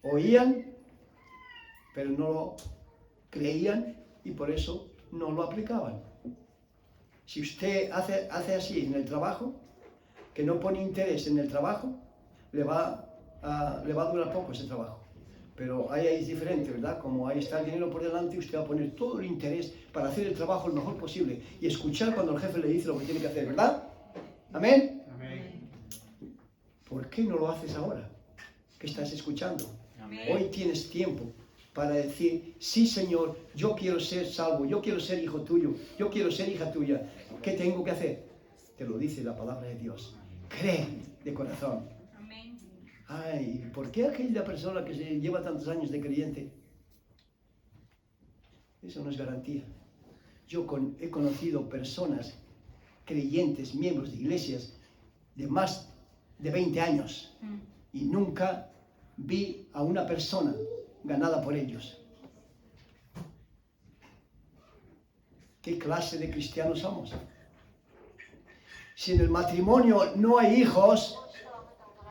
oían, pero no lo creían y por eso no lo aplicaban. Si usted hace así en el trabajo, que no pone interés en el trabajo, le va a durar poco ese trabajo. Pero ahí es diferente, ¿verdad? Como ahí está el dinero por delante, usted va a poner todo el interés para hacer el trabajo lo mejor posible y escuchar cuando el jefe le dice lo que tiene que hacer, ¿verdad? ¿Amén? Amén. ¿Por qué no lo haces ahora? ¿Qué estás escuchando? Amén. Hoy tienes tiempo para decir, sí, Señor, yo quiero ser salvo, yo quiero ser hijo tuyo, yo quiero ser hija tuya. ¿Qué tengo que hacer? Te lo dice la palabra de Dios. Cree de corazón. Amén. Ay, ¿por qué aquella persona que se lleva tantos años de creyente? Eso no es garantía. Yo he conocido personas creyentes, miembros de iglesias de más de 20 años y nunca vi a una persona ganada por ellos. ¿Qué clase de cristianos somos? Si en el matrimonio no hay hijos,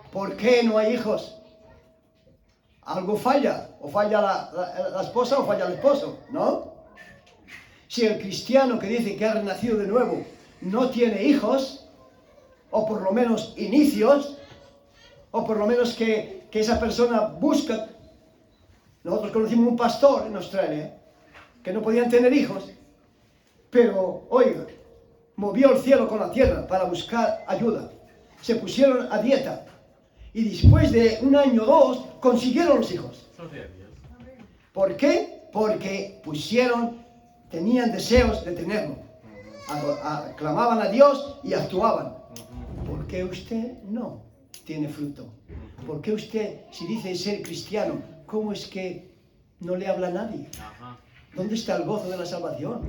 ¿por qué no hay hijos? Algo falla, o falla la esposa o falla el esposo, ¿no? Si el cristiano que dice que ha renacido de nuevo no tiene hijos, o por lo menos inicios, o por lo menos que esa persona busca. Nosotros conocimos un pastor en Australia que no podían tener hijos, pero, oiga, movió el cielo con la tierra para buscar ayuda. Se pusieron a dieta y después de 1 año o 2 consiguieron los hijos. ¿Por qué? Porque tenían deseos de tenerlo. Clamaban a Dios y actuaban. ¿Por qué usted no tiene fruto? ¿Por qué usted, si dice ser cristiano, cómo es que no le habla a nadie? ¿Dónde está el gozo de la salvación?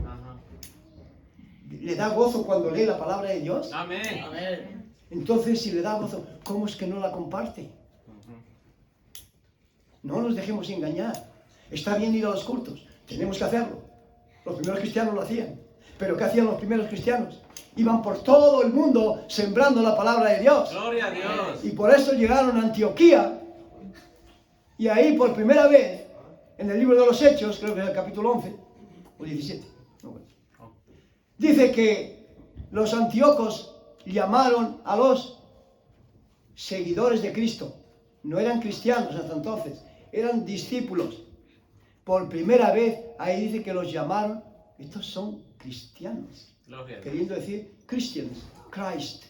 ¿Le da gozo cuando lee la palabra de Dios? Amén. Amén. Entonces, si le da gozo, ¿cómo es que no la comparte? No nos dejemos engañar. Está bien ir a los cultos, tenemos que hacerlo. Los primeros cristianos lo hacían. ¿Pero qué hacían los primeros cristianos? Iban por todo el mundo sembrando la palabra de Dios. Gloria a Dios. Y por eso llegaron a Antioquía. Y ahí por primera vez, en el libro de los Hechos, creo que es el capítulo 11 o 17, no, bueno, dice que los antiocos llamaron a los seguidores de Cristo. No eran cristianos hasta entonces, eran discípulos. Por primera vez, ahí dice que los llamaron, estos son cristianos. Queriendo decir Christians, Christ,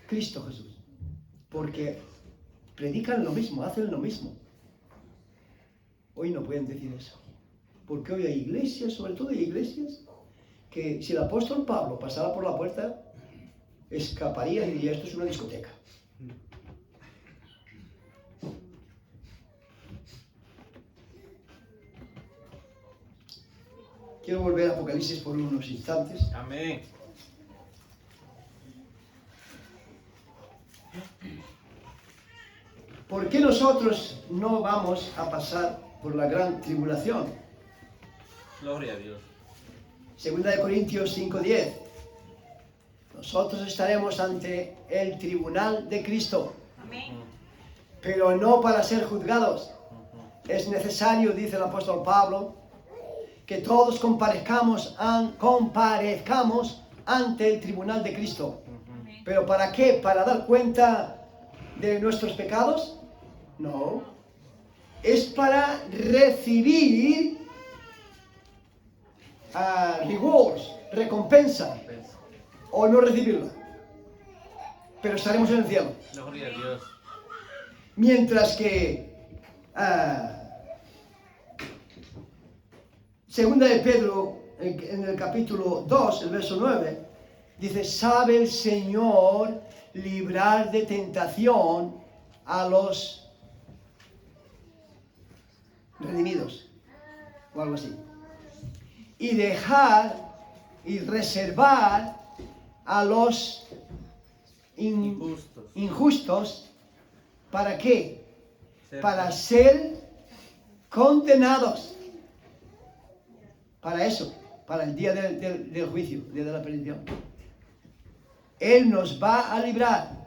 Cristo Jesús. Porque predican lo mismo, hacen lo mismo. Hoy no pueden decir eso. Porque hoy hay iglesias, sobre todo hay iglesias, que si el apóstol Pablo pasara por la puerta, escaparía y diría, esto es una discoteca. Quiero volver a Apocalipsis por unos instantes. Amén. ¿Por qué nosotros no vamos a pasar por la gran tribulación? Gloria a Dios. 2 Corintios 5:10. Nosotros estaremos ante el tribunal de Cristo. Amén. Pero no para ser juzgados. Es necesario, dice el apóstol Pablo, que todos comparezcamos ante el tribunal de Cristo. ¿Pero para qué? ¿Para dar cuenta de nuestros pecados? No. Es para recibir rewards, recompensa, o no recibirla. Pero estaremos en el cielo. Gloria a Dios. Mientras que Segunda de Pedro, en el capítulo 2, el verso 9, dice, sabe el Señor librar de tentación a los redimidos, o algo así, y dejar y reservar a los injustos. ¿Para qué? Para ser condenados. Para eso, para el día del juicio, el día de la perdición. Él nos va a librar.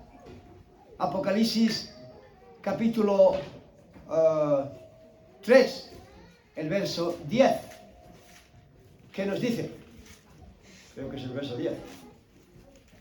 Apocalipsis capítulo 3, el verso 10. ¿Qué nos dice? Creo que es el verso 10.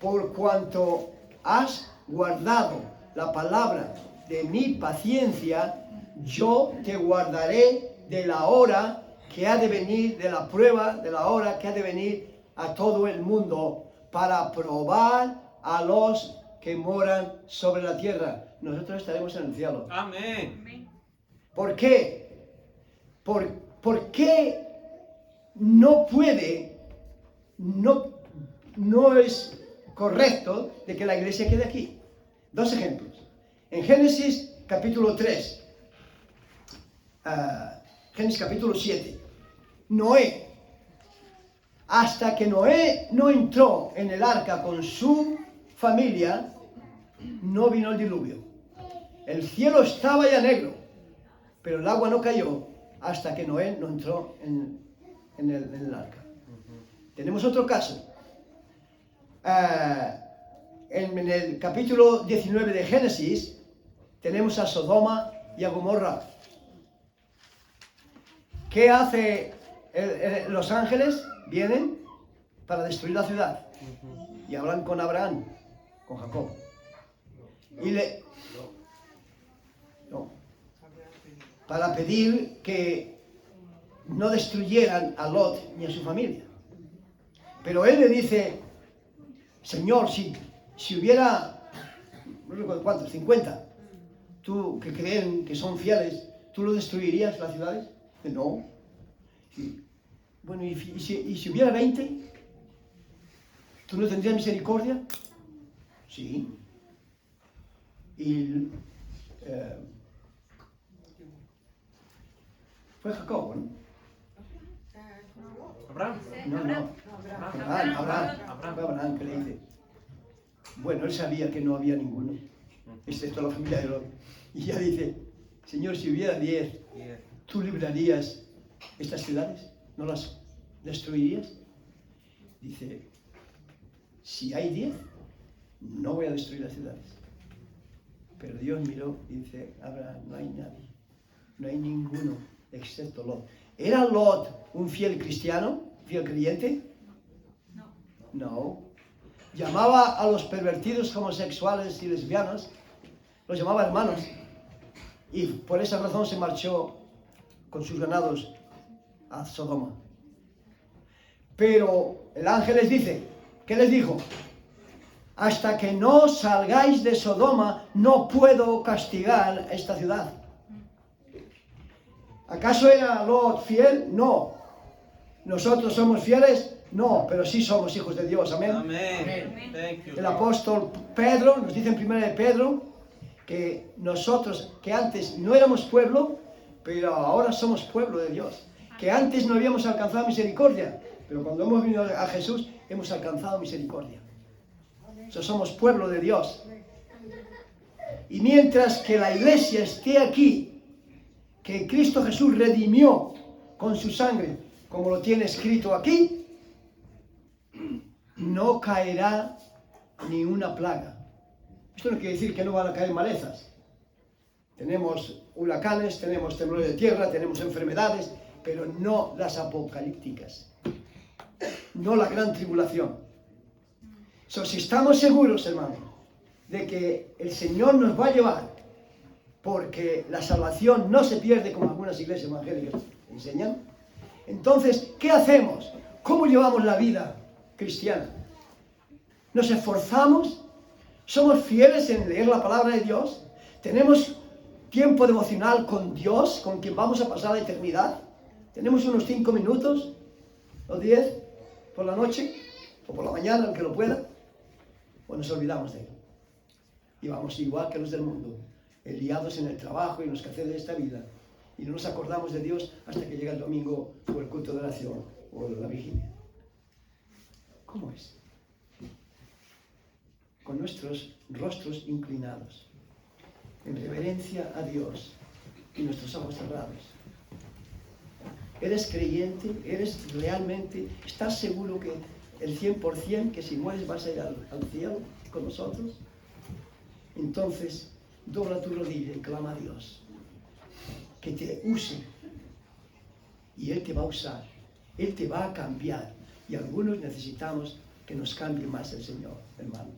Por cuanto has guardado la palabra de mi paciencia, yo te guardaré de la hora que ha de venir, de la prueba, de la hora que ha de venir a todo el mundo, para probar a los que moran sobre la tierra. Nosotros estaremos en el cielo. Amén. ¿Por qué? ¿Por qué no puede, no es correcto de que la iglesia quede aquí? Dos ejemplos. En Génesis capítulo 3, Génesis capítulo 7, Noé. Hasta que Noé no entró en el arca con su familia, no vino el diluvio. El cielo estaba ya negro, pero el agua no cayó hasta que Noé no entró en el arca. Tenemos otro caso. En el capítulo 19 de Génesis tenemos a Sodoma y a Gomorra. ¿Qué hace los ángeles? Vienen para destruir la ciudad y hablan con Abraham, con Jacob, y para pedir que no destruyeran a Lot ni a su familia. Pero él le dice: Señor, si hubiera, no recuerdo cuántos, 50, tú que creen que son fieles, ¿tú lo destruirías las ciudades? No. Sí. Bueno, ¿y si hubiera 20? ¿Tú no tendrías misericordia? Sí. Y fue Jacob, ¿no? Abraham. No. Abraham, que le dice. Bueno, él sabía que no había ninguno, excepto la familia de Lot. Y ya dice: Señor, si hubiera 10, ¿tú librarías estas ciudades? ¿No las destruirías? Dice: si hay 10, no voy a destruir las ciudades. Pero Dios miró y dice: Abraham, no hay nadie, no hay ninguno excepto Lot. ¿Era Lot un fiel cristiano, fiel creyente? No. Llamaba a los pervertidos homosexuales y lesbianas, los llamaba hermanos, y por esa razón se marchó con sus ganados a Sodoma. Pero el ángel les dice, ¿qué les dijo? Hasta que no salgáis de Sodoma, no puedo castigar a esta ciudad. ¿Acaso era Lot fiel? No. ¿Nosotros somos fieles? No, pero sí somos hijos de Dios. Amén. Amén. El apóstol Pedro nos dice en 1 de Pedro que nosotros, que antes no éramos pueblo, pero ahora somos pueblo de Dios. Que antes no habíamos alcanzado misericordia, pero cuando hemos venido a Jesús hemos alcanzado misericordia. Somos pueblo de Dios. Y mientras que la iglesia esté aquí, que Cristo Jesús redimió con su sangre, como lo tiene escrito aquí, no caerá ni una plaga. Esto no quiere decir que no van a caer malezas. Tenemos huracanes, tenemos temblores de tierra, tenemos enfermedades, pero no las apocalípticas, no la gran tribulación. Si estamos seguros, hermano, de que el Señor nos va a llevar, porque la salvación no se pierde como algunas iglesias evangélicas enseñan, entonces, ¿qué hacemos? ¿Cómo llevamos la vida cristiana? ¿Nos esforzamos? ¿Somos fieles en leer la palabra de Dios? ¿Tenemos tiempo devocional con Dios, con quien vamos a pasar la eternidad? ¿Tenemos unos 5 minutos o 10 por la noche o por la mañana, el que lo pueda? ¿O nos olvidamos de él? Y vamos igual que los del mundo, liados en el trabajo y en los quehaceres de esta vida, y no nos acordamos de Dios hasta que llega el domingo o el culto de oración o la vigilia. ¿Cómo es? Con nuestros rostros inclinados, en reverencia a Dios y nuestros ojos cerrados. ¿Eres creyente? ¿Eres realmente? ¿Estás seguro que el 100% que si mueres vas a ir al cielo con nosotros? Entonces, dobla tu rodilla y clama a Dios que te use, y Él te va a usar, Él te va a cambiar, y algunos necesitamos que nos cambie más el Señor, hermanos.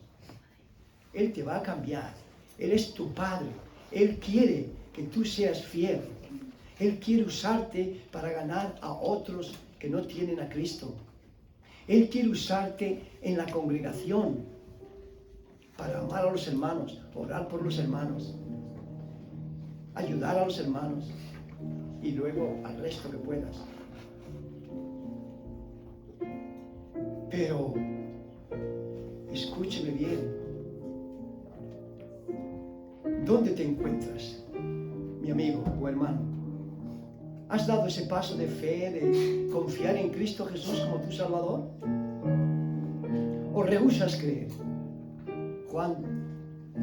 Él te va a cambiar. Él es tu Padre. Él quiere que tú seas fiel. Él quiere usarte para ganar a otros que no tienen a Cristo. Él quiere usarte en la congregación para amar a los hermanos, orar por los hermanos, ayudar a los hermanos y luego al resto que puedas. Pero escúcheme bien. ¿Dónde te encuentras, mi amigo o hermano? ¿Has dado ese paso de fe, de confiar en Cristo Jesús como tu Salvador? ¿O rehusas creer? Juan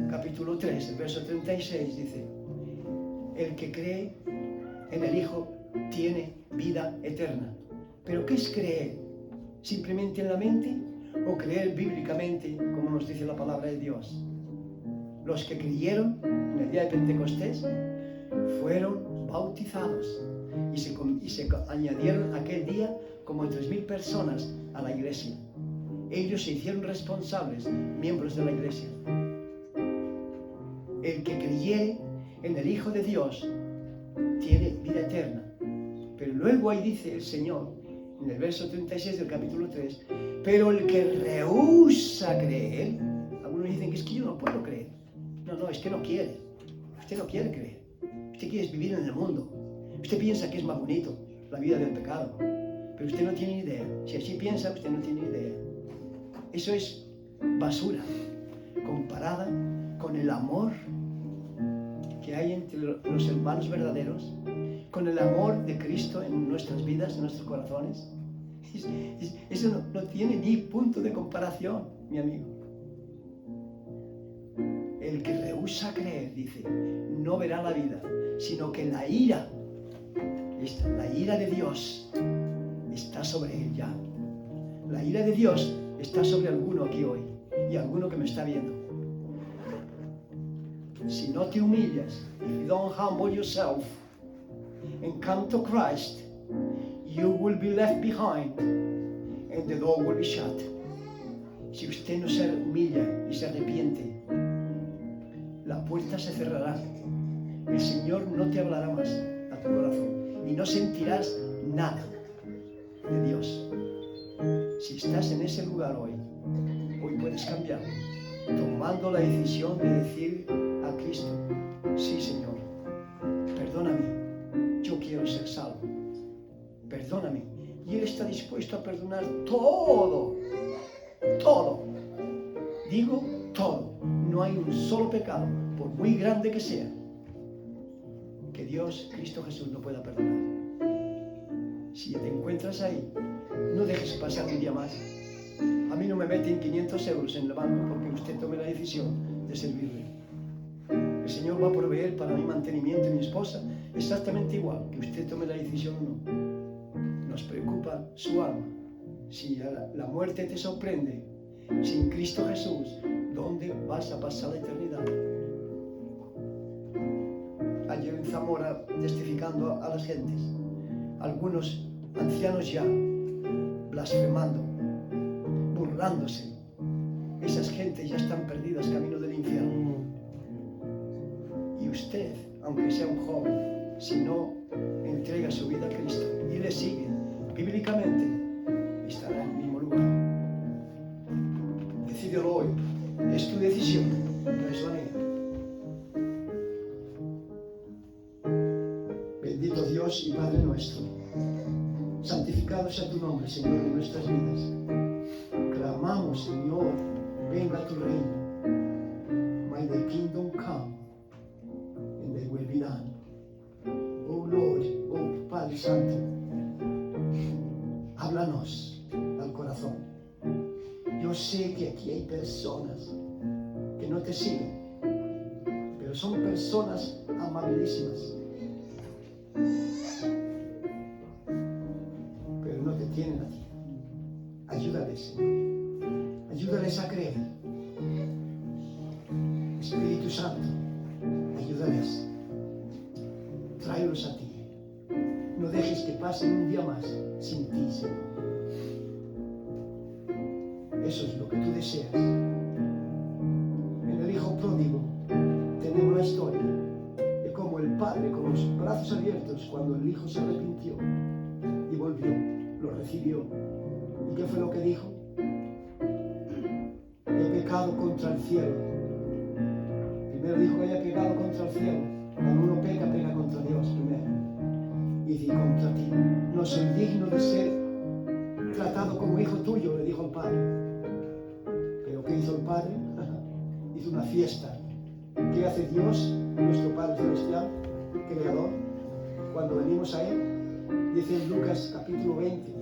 capítulo 3, el verso 36 dice: el que cree en el Hijo tiene vida eterna. ¿Pero qué es creer? ¿Simplemente en la mente? ¿O creer bíblicamente, como nos dice la palabra de Dios? Los que creyeron en el día de Pentecostés fueron bautizados y se añadieron aquel día como 3.000 personas a la iglesia. Ellos se hicieron responsables, miembros de la iglesia. El que creyere en el Hijo de Dios tiene vida eterna. Pero luego ahí dice el Señor, en el verso 36 del capítulo 3, pero el que rehúsa creer, algunos dicen que es que yo no puedo creer. No, es que no quiere. Usted no quiere creer. Usted quiere vivir en el mundo. Usted piensa que es más bonito la vida del pecado. Pero usted no tiene ni idea. Si así piensa, usted no tiene ni idea. Eso es basura comparada con el amor que hay entre los hermanos verdaderos, con el amor de Cristo en nuestras vidas, en nuestros corazones. Eso no tiene ni punto de comparación, mi amigo. El que rehúsa creer, dice, no verá la vida, sino que la ira de Dios está sobre él ya. La ira de Dios está sobre alguno aquí hoy y alguno que me está viendo. Si no te humillas, if you don't humble yourself and come to Christ, you will be left behind and the door will be shut. Si usted no se humilla y se arrepiente, la puerta se cerrará. El Señor no te hablará más a tu corazón y no sentirás nada de Dios. Si estás en ese lugar hoy puedes cambiar, tomando la decisión de decir a Cristo: sí, Señor, perdóname, yo quiero ser salvo, perdóname. Y Él está dispuesto a perdonar todo, digo todo. No hay un solo pecado, por muy grande que sea, que Dios, Cristo Jesús, no pueda perdonar. Si te encuentras ahí, no dejes pasar un día más. A mí no me meten 500 euros en el banco porque usted tome la decisión de servirle. El Señor va a proveer para mi mantenimiento y mi esposa exactamente igual, que usted tome la decisión o no. Nos preocupa su alma. Si la muerte te sorprende, sin Cristo Jesús, ¿dónde vas a pasar la eternidad? Ayer en Zamora, testificando a las gentes, algunos ancianos ya, blasfemando, burlándose. Esas gentes ya están perdidas camino del infierno. Y usted, aunque sea un joven, si no entrega su vida a Cristo y le sigue bíblicamente, estará en el mismo lugar. Decídelo hoy. Es tu decisión, no es la mía. Bendito Dios y Padre nuestro, santificado sea tu nombre, Señor, en nuestras vidas. Clamamos, Señor, venga tu reino. May the kingdom come and thy will be done. Oh Lord, oh Padre Santo, háblanos al corazón. Yo sé que aquí hay personas que no te siguen, pero son personas amabilísimas, pero no te tienen a ti. Ayúdales, Señor. Ayúdales a creer. Espíritu Santo, ayúdales. Tráelos a ti. No dejes que pasen un día más sin ti, Señor. Eso es lo que tú deseas. En el brazos abiertos cuando el hijo se arrepintió y volvió, lo recibió. ¿Y qué fue lo que dijo? He pecado contra el cielo. Primero dijo que haya pecado contra el cielo. Cuando uno peca, pega contra Dios primero. Y dice, contra ti. No soy digno de ser tratado como hijo tuyo, le dijo el padre. ¿Pero qué hizo el padre? Hizo una fiesta. ¿Qué hace Dios, nuestro Padre Celestial, Creador? Cuando venimos a Él, dice en Lucas capítulo 20,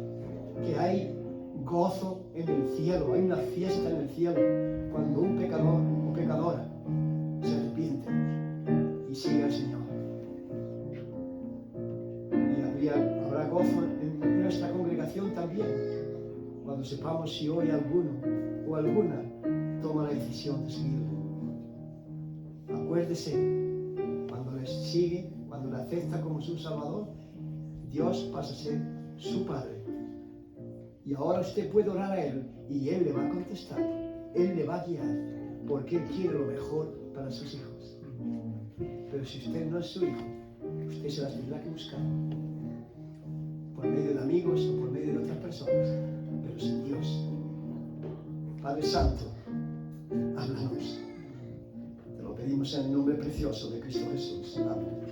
que hay gozo en el cielo, hay una fiesta en el cielo, cuando un pecador o pecadora se arrepiente y sigue al Señor. Y habrá gozo en nuestra congregación también, cuando sepamos si hoy alguno o alguna toma la decisión de seguirle. Acuérdese, cuando le sigue, cuando le acepta como su Salvador, Dios pasa a ser su Padre. Y ahora usted puede orar a Él y Él le va a contestar, Él le va a guiar, porque Él quiere lo mejor para sus hijos. Pero si usted no es su hijo, usted se las tendrá que buscar, por medio de amigos o por medio de otras personas, pero sin Dios. Padre Santo, háblanos. Te lo pedimos en el nombre precioso de Cristo Jesús. Amén.